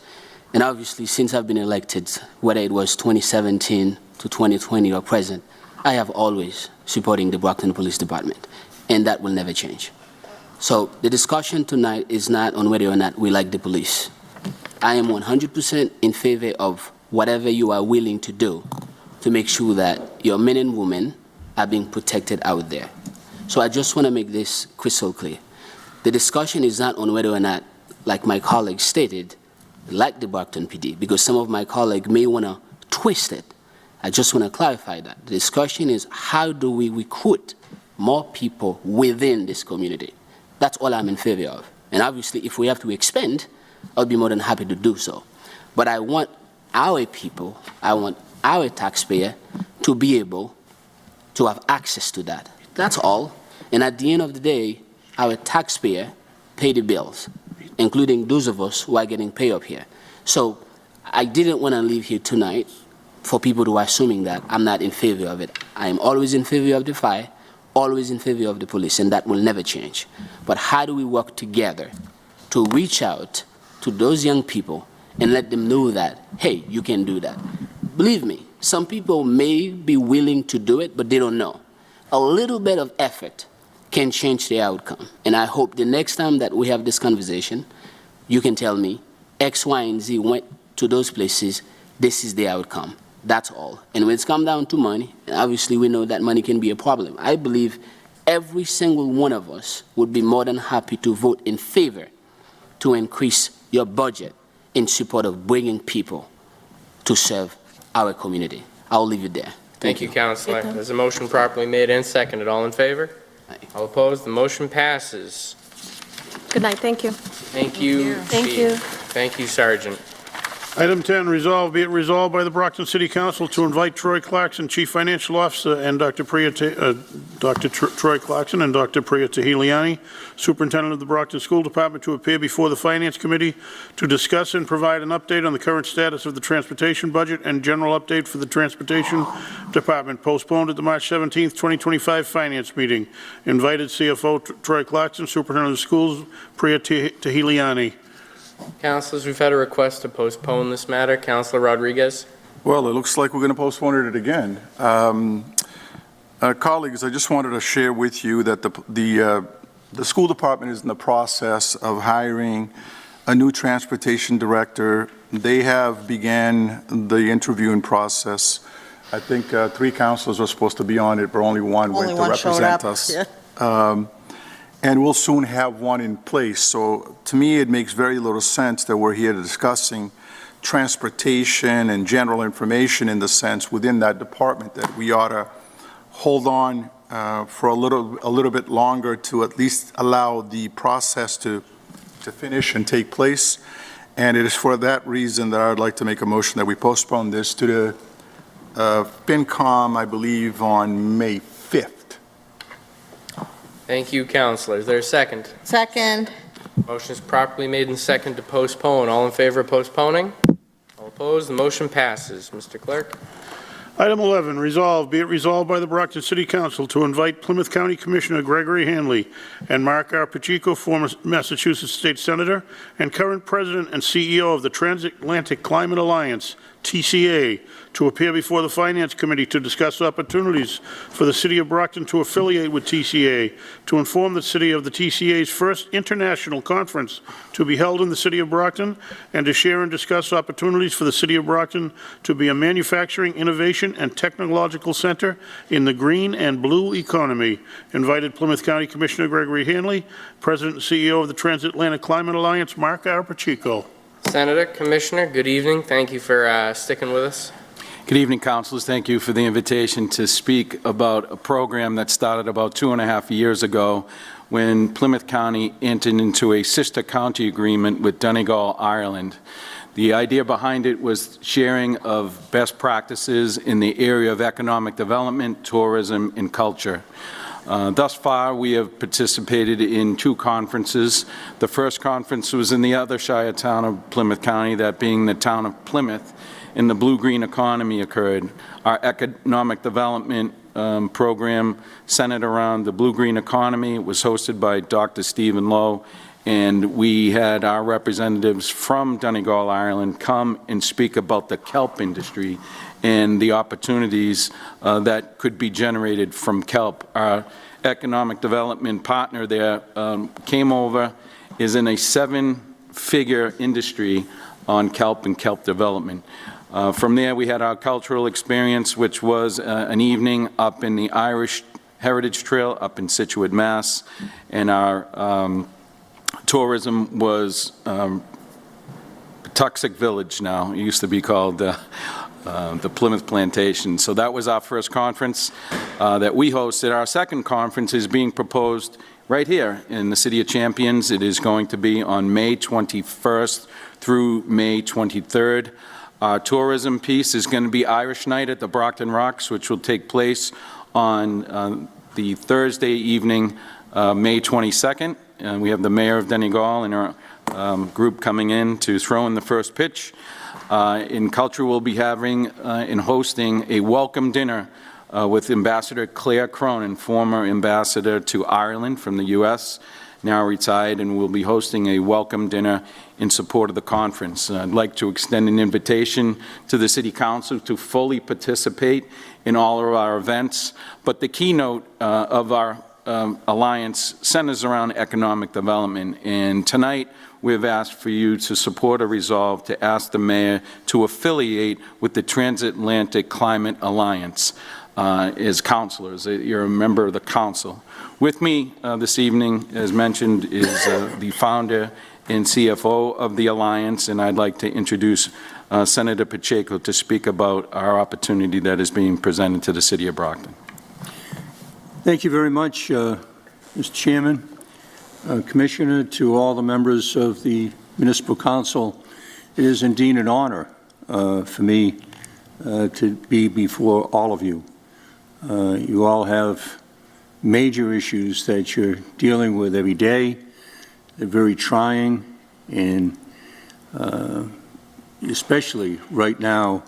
And obviously, since I've been elected, whether it was 2017 to 2020 or present, I have always supporting the Brockton Police Department, and that will never change. So the discussion tonight is not on whether or not we like the police. I am 100% in favor of whatever you are willing to do to make sure that your men and women are being protected out there. So I just want to make this crystal clear. The discussion is not on whether or not, like my colleagues stated, like the Brockton PD, because some of my colleagues may want to twist it. I just want to clarify that. The discussion is how do we recruit more people within this community? That's all I'm in favor of. And obviously, if we have to expand, I'll be more than happy to do so. But I want our people, I want our taxpayer to be able to have access to that. That's all. And at the end of the day, our taxpayer pay the bills, including those of us who are getting paid up here. So I didn't want to leave here tonight for people to assuming that I'm not in favor of it. I am always in favor of the fire, always in favor of the police, and that will never change. But how do we work together to reach out to those young people and let them know that, hey, you can do that? Believe me, some people may be willing to do it, but they don't know. A little bit of effort can change the outcome. And I hope the next time that we have this conversation, you can tell me X, Y, and Z went to those places, this is the outcome. That's all. And when it's come down to money, and obviously we know that money can be a problem, I believe every single one of us would be more than happy to vote in favor to increase your budget in support of bringing people to serve our community. I'll leave it there.
Thank you, Councilor. There's a motion properly made and seconded. All in favor?
Aye.
All opposed? The motion passes.
Good night, thank you.
Thank you,
Thank
Chief.
you.
Thank you, Sergeant.
Item 10, be it resolved by the Brockton City Council to invite Troy Clarkson, Chief Financial Officer, and Dr. Troy Clarkson and Dr. Priya Tahiliani, Superintendent of the Brockton School Department, to appear before the Finance Committee to discuss and provide an update on the current status of the transportation budget and general update for the Transportation Department, postponed at the March 17th, 2025 Finance meeting. Invited CFO Troy Clarkson, Superintendent of the Schools, Priya Tahiliani.
Councilors, we've had a request to postpone this matter. Councilor Rodriguez?
Well, it looks like we're going to postpone it again. Colleagues, I just wanted to share with you that the school department is in the process of hiring a new transportation director. They have began the interviewing process. I think 3 councilors are supposed to be on it, but only one went to represent us.
Yeah.
And we'll soon have one in place. So to me, it makes very little sense that we're here discussing transportation and general information in the sense within that department that we ought to hold on for a little bit longer to at least allow the process to finish and take place. And it is for that reason that I would like to make a motion that we postpone this to the FinCom, I believe, on May 5th.
Thank you, Councilor. Is there a second?
Second.
Motion is properly made and second to postpone. All in favor of postponing? All opposed? The motion passes. Mr. Clerk?
Item 11, resolved, be it resolved by the Brockton City Council to invite Plymouth County Commissioner Gregory Hanley and Mark R. Pacheco, former Massachusetts State Senator and current President and CEO of the Transatlantic Climate Alliance, TCA, to appear before the Finance Committee to discuss opportunities for the City of Brockton to affiliate with TCA, to inform the City of the TCA's first international conference to be held in the City of Brockton, and to share and discuss opportunities for the City of Brockton to be a manufacturing, innovation, and technological center in the green and blue economy. Invited Plymouth County Commissioner Gregory Hanley, President and CEO of the Transatlantic Climate Alliance, Mark R. Pacheco.
Senator, Commissioner, good evening. Thank you for sticking with us.
Good evening, councilors. Thank you for the invitation to speak about a program that started about 2.5 years ago when Plymouth County entered into a sister county agreement with Donegal, Ireland. The idea behind it was sharing of best practices in the area of economic development, tourism, and culture. Thus far, we have participated in 2 conferences. The first conference was in the other Shire town of Plymouth County, that being the town of Plymouth, and the blue-green economy occurred. Our economic development program centered around the blue-green economy. It was hosted by Dr. Stephen Lowe, and we had our representatives from Donegal, Ireland, come and speak about the kelp industry and the opportunities that could be generated from kelp. Our economic development partner there came over, is in a 7-figure industry on kelp and kelp development. From there, we had our cultural experience, which was an evening up in the Irish Heritage Trail up in Situate, Mass. And our tourism was Patuxent Village now. It used to be called the Plymouth Plantation. So that was our first conference that we hosted. Our second conference is being proposed right here in the City of Champions. It is going to be on May 21st through May 23rd. Our tourism piece is going to be Irish Night at the Brockton Rocks, which will take place on the Thursday evening, May 22nd. We have the Mayor of Donegal and our group coming in to throw in the first pitch. In culture, we'll be having and hosting a welcome dinner with Ambassador Claire Cronin, former ambassador to Ireland from the U.S., now retired, and we'll be hosting a welcome dinner in support of the conference. I'd like to extend an invitation to the City Council to fully participate in all of our events, but the keynote of our alliance centers around economic development, and tonight we've asked for you to support a resolve to ask the mayor to affiliate with the Transatlantic Climate Alliance as councilors. You're a member of the council. With me this evening, as mentioned, is the founder and CFO of the Alliance, and I'd like to introduce Senator Pacheco to speak about our opportunity that is being presented to the City of Brockton.
Thank you very much, Mr. Chairman, Commissioner, to all the members of the Municipal Council. It is indeed an honor for me to be before all of you. You all have major issues that you're dealing with every day. They're very trying, and especially right now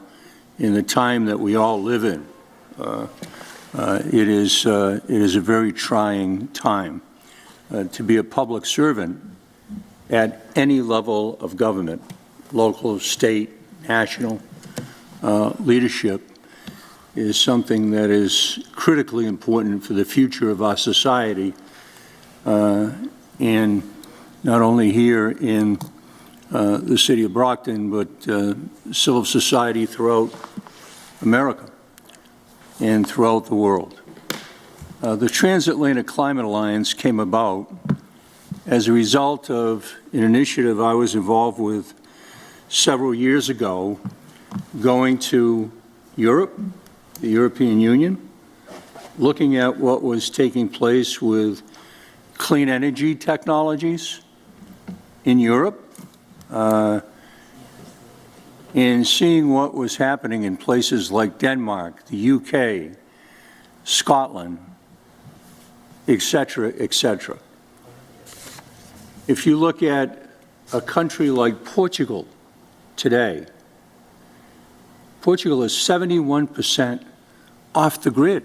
in the time that we all live in. It is a very trying time. To be a public servant at
any level of government, local, state, national leadership, is something that is critically important for the future of our society, and not only here in the city of Brockton, but civil society throughout America and throughout the world. The Transatlantic Climate Alliance came about as a result of an initiative I was involved with several years ago, going to Europe, the European Union, looking at what was taking place with clean energy technologies in Europe, and seeing what was happening in places like Denmark, the UK, Scotland, et cetera, et cetera. If you look at a country like Portugal today, Portugal is 71% off the grid.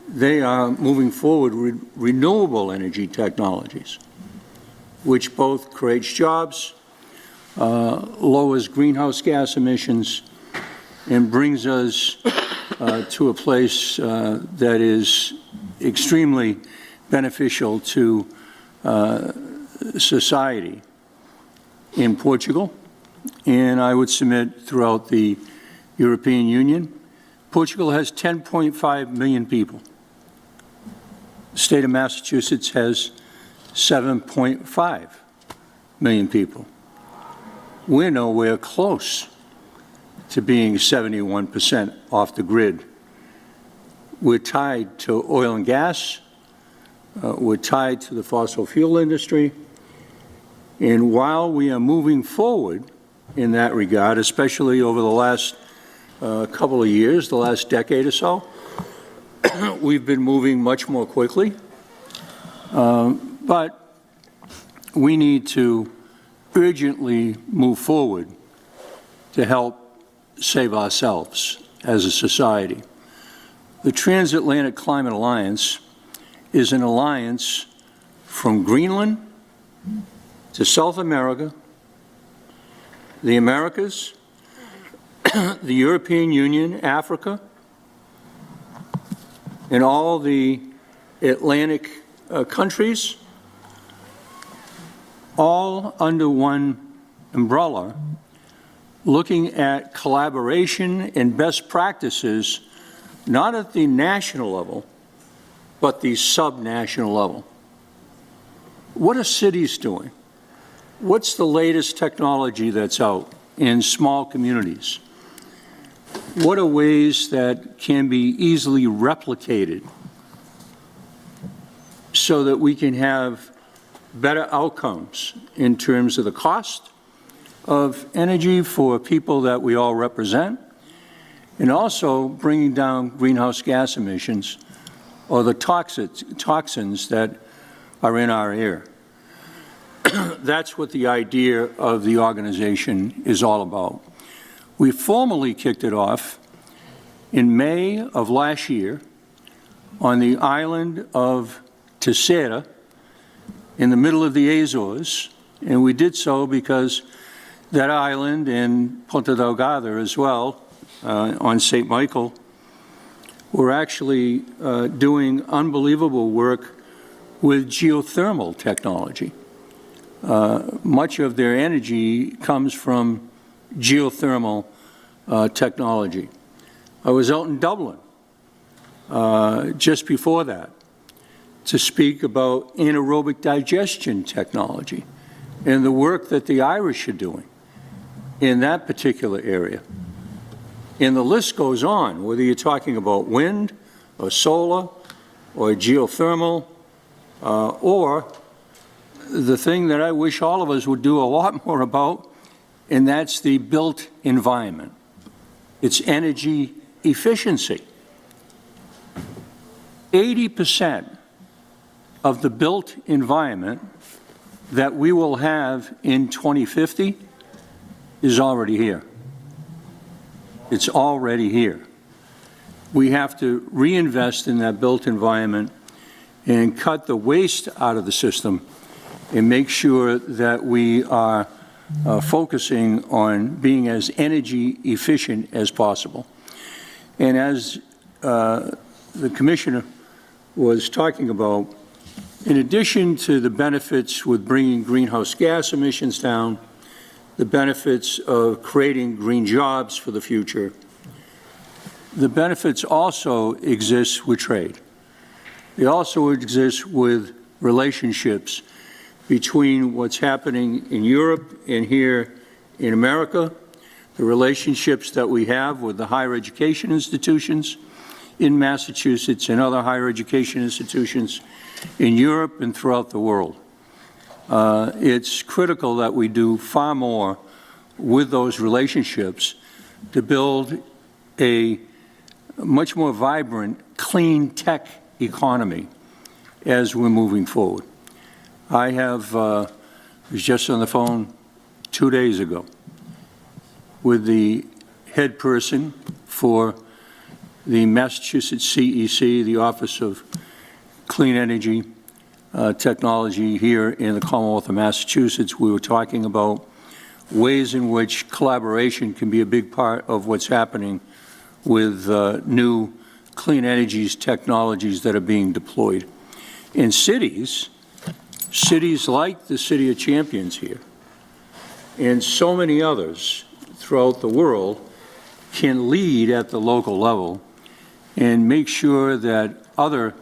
They are moving forward with renewable energy technologies, which both creates jobs, lowers greenhouse gas emissions, and brings us to a place that is extremely beneficial to society in Portugal, and I would submit throughout the European Union. Portugal has 10.5 million people. The state of Massachusetts has 7.5 million people. We're nowhere close to being 71% off the grid. We're tied to oil and gas. We're tied to the fossil fuel industry. And while we are moving forward in that regard, especially over the last couple of years, the last decade or so, we've been moving much more quickly. But we need to urgently move forward to help save ourselves as a society. The Transatlantic Climate Alliance is an alliance from Greenland to South America, the Americas, the European Union, Africa, and all the Atlantic countries, all under one umbrella, looking at collaboration and best practices, not at the national level, but the sub-national level. What are cities doing? What's the latest technology that's out in small communities? What are ways that can be easily replicated so that we can have better outcomes in terms of the cost of energy for people that we all represent, and also bringing down greenhouse gas emissions or the toxins that are in our air. That's what the idea of the organization is all about. We formally kicked it off in May of last year on the island of Terceira in the middle of the Azores, and we did so because that island and Ponta Delgada as well, on St. Michael, were actually doing unbelievable work with geothermal technology. Much of their energy comes from geothermal technology. I was out in Dublin just before that to speak about anaerobic digestion technology and the work that the Irish are doing in that particular area. And the list goes on, whether you're talking about wind or solar or geothermal or the thing that I wish all of us would do a lot more about, and that's the built environment. It's energy efficiency. 80% of the built environment that we will have in 2050 is already here. It's already here. We have to reinvest in that built environment and cut the waste out of the system and make sure that we are focusing on being as energy efficient as possible. And as the Commissioner was talking about, in addition to the benefits with bringing greenhouse gas emissions down, the benefits of creating green jobs for the future, the benefits also exist with trade. They also exist with relationships between what's happening in Europe and here in America, the relationships that we have with the higher education institutions in Massachusetts and other higher education institutions in Europe and throughout the world. It's critical that we do far more with those relationships to build a much more vibrant, clean tech economy as we're moving forward. I was just on the phone 2 days ago with the head person for the Massachusetts CEC, the Office of Clean Energy Technology here in the Commonwealth of Massachusetts. We were talking about ways in which collaboration can be a big part of what's happening with new clean energies technologies that are being deployed. In cities like the City of Champions here, and so many others throughout the world, can lead at the local level and make sure that other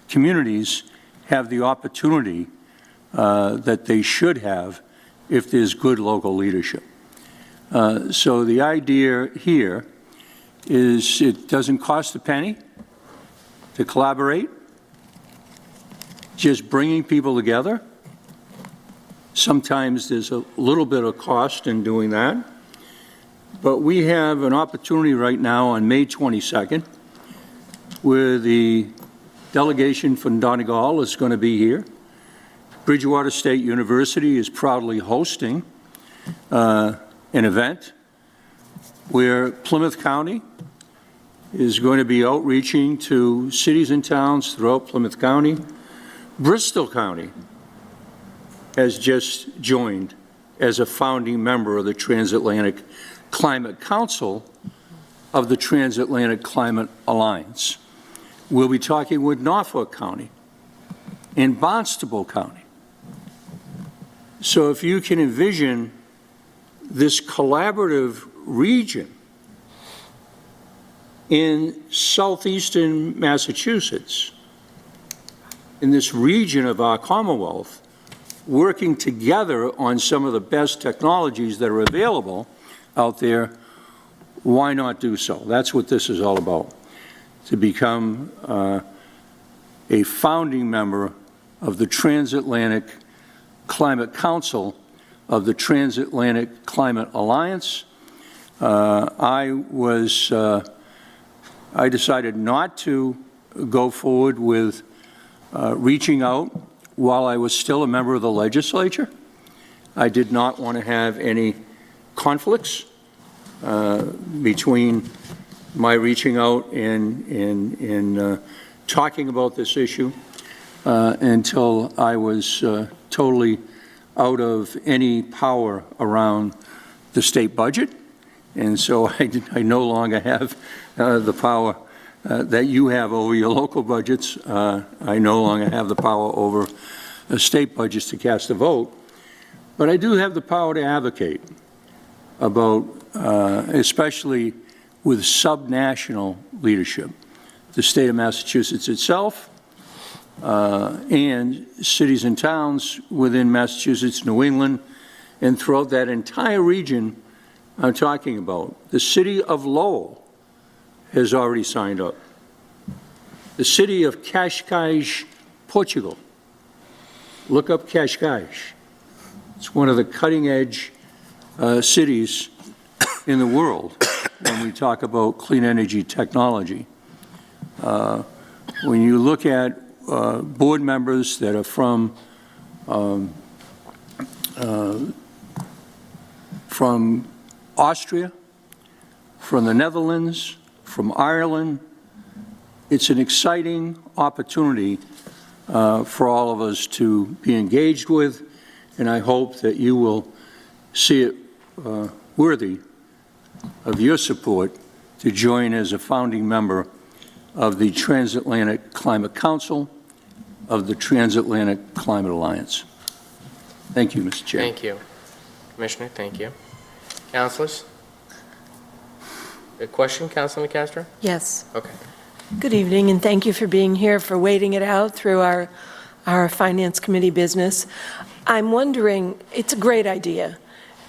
communities have the opportunity that they should have if there's good local leadership. So the idea here is it doesn't cost a penny to collaborate, just bringing people together. Sometimes there's a little bit of cost in doing that, but we have an opportunity right now on May 22nd where the delegation from Donegal is going to be here. Bridgewater State University is proudly hosting an event where Plymouth County is going to be outreaching to cities and towns throughout Plymouth County. Bristol County has just joined as a founding member of the Transatlantic Climate Council of the Transatlantic Climate Alliance. We'll be talking with Norfolk County and Barnstable County. So if you can envision this collaborative region in southeastern Massachusetts, in this region of our Commonwealth, working together on some of the best technologies that are available out there, why not do so? That's what this is all about, to become a founding member of the Transatlantic Climate Council of the Transatlantic Climate Alliance. I decided not to go forward with reaching out while I was still a member of the legislature. I did not want to have any conflicts between my reaching out and talking about this issue until I was totally out of any power around the state budget. And so I no longer have the power that you have over your local budgets. I no longer have the power over state budgets to cast a vote. But I do have the power to advocate about, especially with subnational leadership, the state of Massachusetts itself, and cities and towns within Massachusetts, New England, and throughout that entire region I'm talking about. The city of Lowell has already signed up. The city of Cascais, Portugal. Look up Cascais. It's one of the cutting-edge cities in the world when we talk about clean energy technology. When you look at board members that are from Austria, from the Netherlands, from Ireland, it's an exciting opportunity for all of us to be engaged with and I hope that you will see it worthy of your support to join as a founding member of the Transatlantic Climate Council of the Transatlantic Climate Alliance. Thank you, Mr. Chair.
Thank you. Commissioner, thank you. Councilors? A question, Councilor Castro?
Yes.
Okay.
Good evening, and thank you for being here, for waiting it out through our Finance Committee business. I'm wondering, it's a great idea,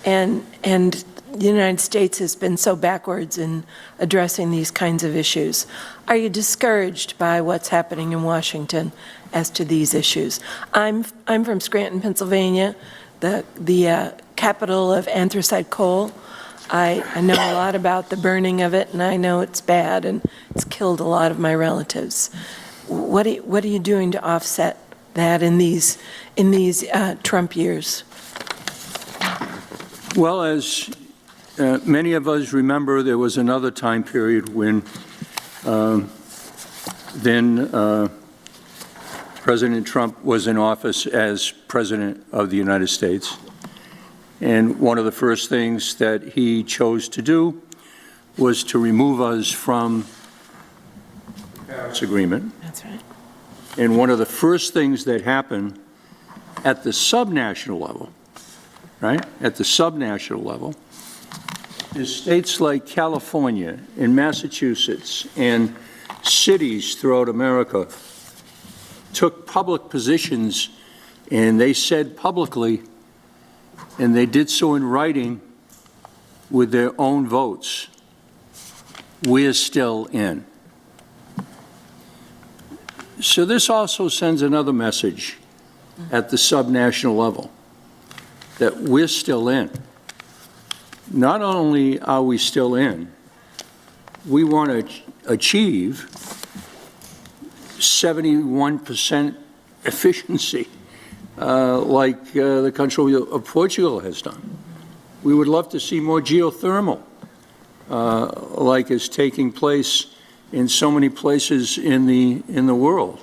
and the United States has been so backwards in addressing these kinds of issues. Are you discouraged by what's happening in Washington as to these issues? I'm from Scranton, Pennsylvania, the capital of anthracite coal. I know a lot about the burning of it, and I know it's bad, and it's killed a lot of my relatives. What are you doing to offset that in these Trump years?
Well, as many of us remember, there was another time period when then President Trump was in office as President of the United States. And one of the first things that he chose to do was to remove us from the Paris Agreement.
That's right.
And one of the first things that happened at the subnational level, right, at the subnational level, is states like California and Massachusetts and cities throughout America took public positions, and they said publicly, and they did so in writing with their own votes, we're still in. So this also sends another message at the subnational level, that we're still in. Not only are we still in, we want to achieve 71% efficiency, like the country of Portugal has done. We would love to see more geothermal, like is taking place in so many places in the world.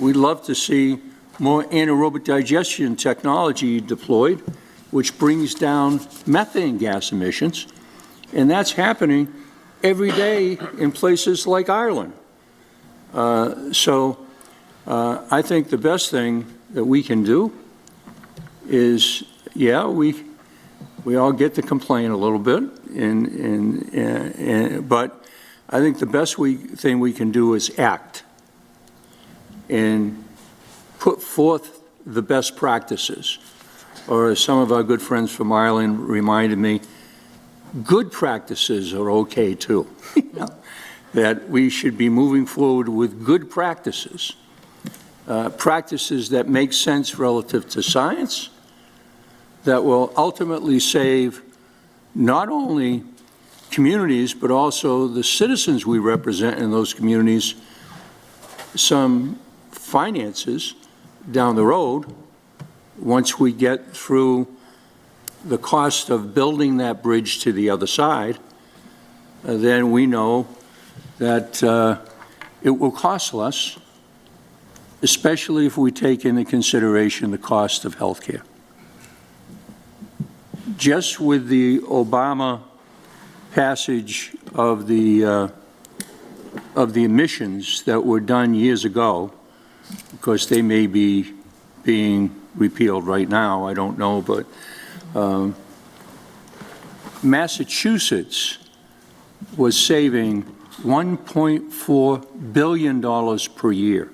We'd love to see more anaerobic digestion technology deployed, which brings down methane gas emissions, and that's happening every day in places like Ireland. So I think the best thing that we can do is, yeah, we all get to complain a little bit, but I think the best thing we can do is act and put forth the best practices. Or as some of our good friends from Ireland reminded me, good practices are okay too. That we should be moving forward with good practices, practices that make sense relative to science, that will ultimately save not only communities, but also the citizens we represent in those communities some finances down the road once we get through the cost of building that bridge to the other side. Then we know that it will cost less, especially if we take into consideration the cost of health care. Just with the Obama passage of the emissions that were done years ago, because they may be being repealed right now, I don't know, but Massachusetts was saving $1.4 billion per year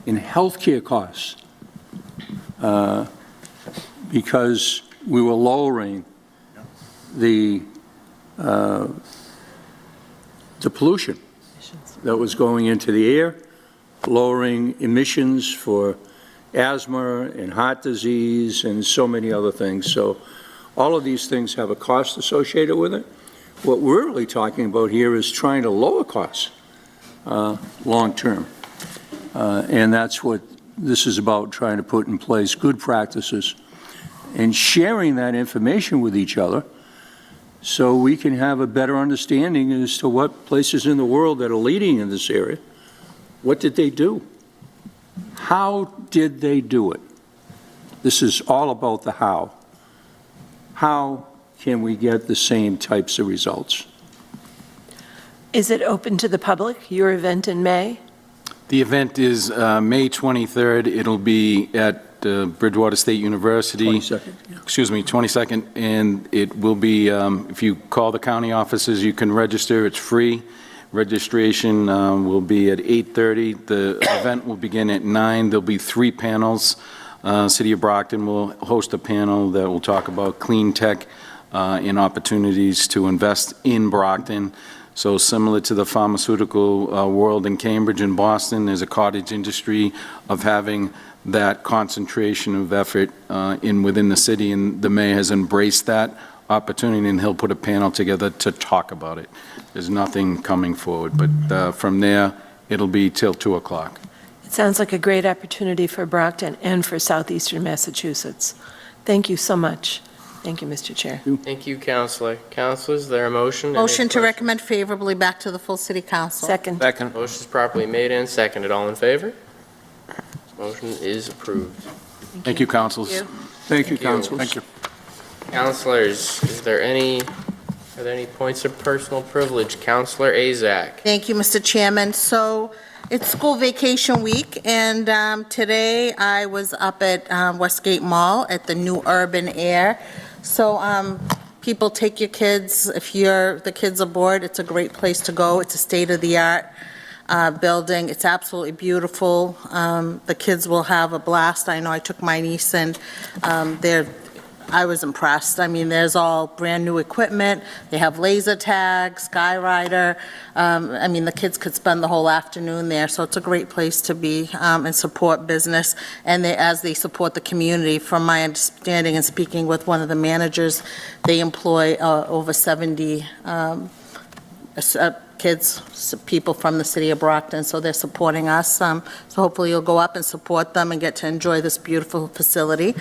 in healthcare costs because we were lowering the pollution that was going into the air, lowering emissions for asthma and heart disease and so many other things. So all of these things have a cost associated with it. What we're really talking about here is trying to lower costs long term. And that's what this is about, trying to put in place good practices and sharing that information with each other so we can have a better understanding as to what places in the world that are leading in this area, what did they do? How did they do it? This is all about the how. How can we get the same types of results?
Is it open to the public, your event in May?
The event is May 23rd. It'll be at Bridgewater State University.
22nd.
Excuse me, 22nd, and it will be, if you call the county offices, you can register. It's free. Registration will be at 8:30. The event will begin at 9. There'll be 3 panels. City of Brockton will host a panel that will talk about clean tech and opportunities to invest in Brockton. So similar to the pharmaceutical world in Cambridge and Boston, there's a cottage industry of having that concentration of effort within the city, and the mayor has embraced that opportunity, and he'll put a panel together to talk about it. There's nothing coming forward, but from there, it'll be till 2 o'clock.
It sounds like a great opportunity for Brockton and for southeastern Massachusetts. Thank you so much. Thank you, Mr. Chair.
Thank you, Counselor. Counselor, is there a motion? Any
Motion to
questions?
recommend favorably back to the full city council.
Second.
Second.
Motion is properly made and seconded. All in favor? Motion is approved.
Thank you, councils.
Thank you,
you.
councilors.
Thank you.
Counselors, are there any points of personal privilege? Counselor Azak.
Thank you, Mr. Chairman. So it's school vacation week, and today I was up at Westgate Mall at the new Urban Air. So people, take your kids. If the kids are bored, it's a great place to go. It's a state-of-the-art building. It's absolutely beautiful. The kids will have a blast. I know I took my niece, and I was impressed. I mean, there's all brand-new equipment. They have laser tag, Skyrider. I mean, the kids could spend the whole afternoon there, so it's a great place to be and support business. And as they support the community, from my understanding and speaking with one of the managers, they employ over 70 kids, people from the city of Brockton, so they're supporting us. So hopefully you'll go up and support them and get to enjoy this beautiful facility.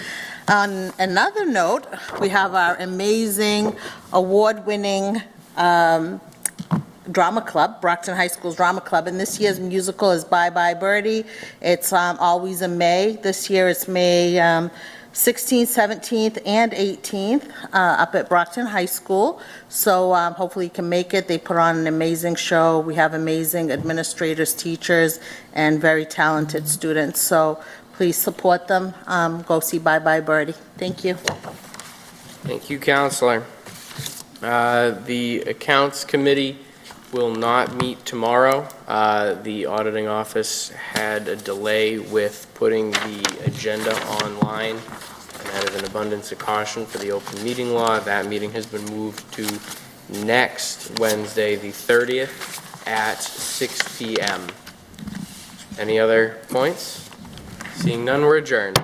On another note, we have our amazing award-winning drama club, Brockton High School's drama club, and this year's musical is Bye Bye Birdie. It's always in May. This year it's May 16th, 17th, and 18th up at Brockton High School. So hopefully you can make it. They put on an amazing show. We have amazing administrators, teachers, and very talented students. So please support them. Go see Bye Bye Birdie. Thank you.
Thank you, Counselor. The Accounts Committee will not meet tomorrow. The auditing office had a delay with putting the agenda online, and out of an abundance of caution for the open meeting law, that meeting has been moved to next Wednesday, the 30th, at 6 p.m. Any other points? Seeing none, we're adjourned.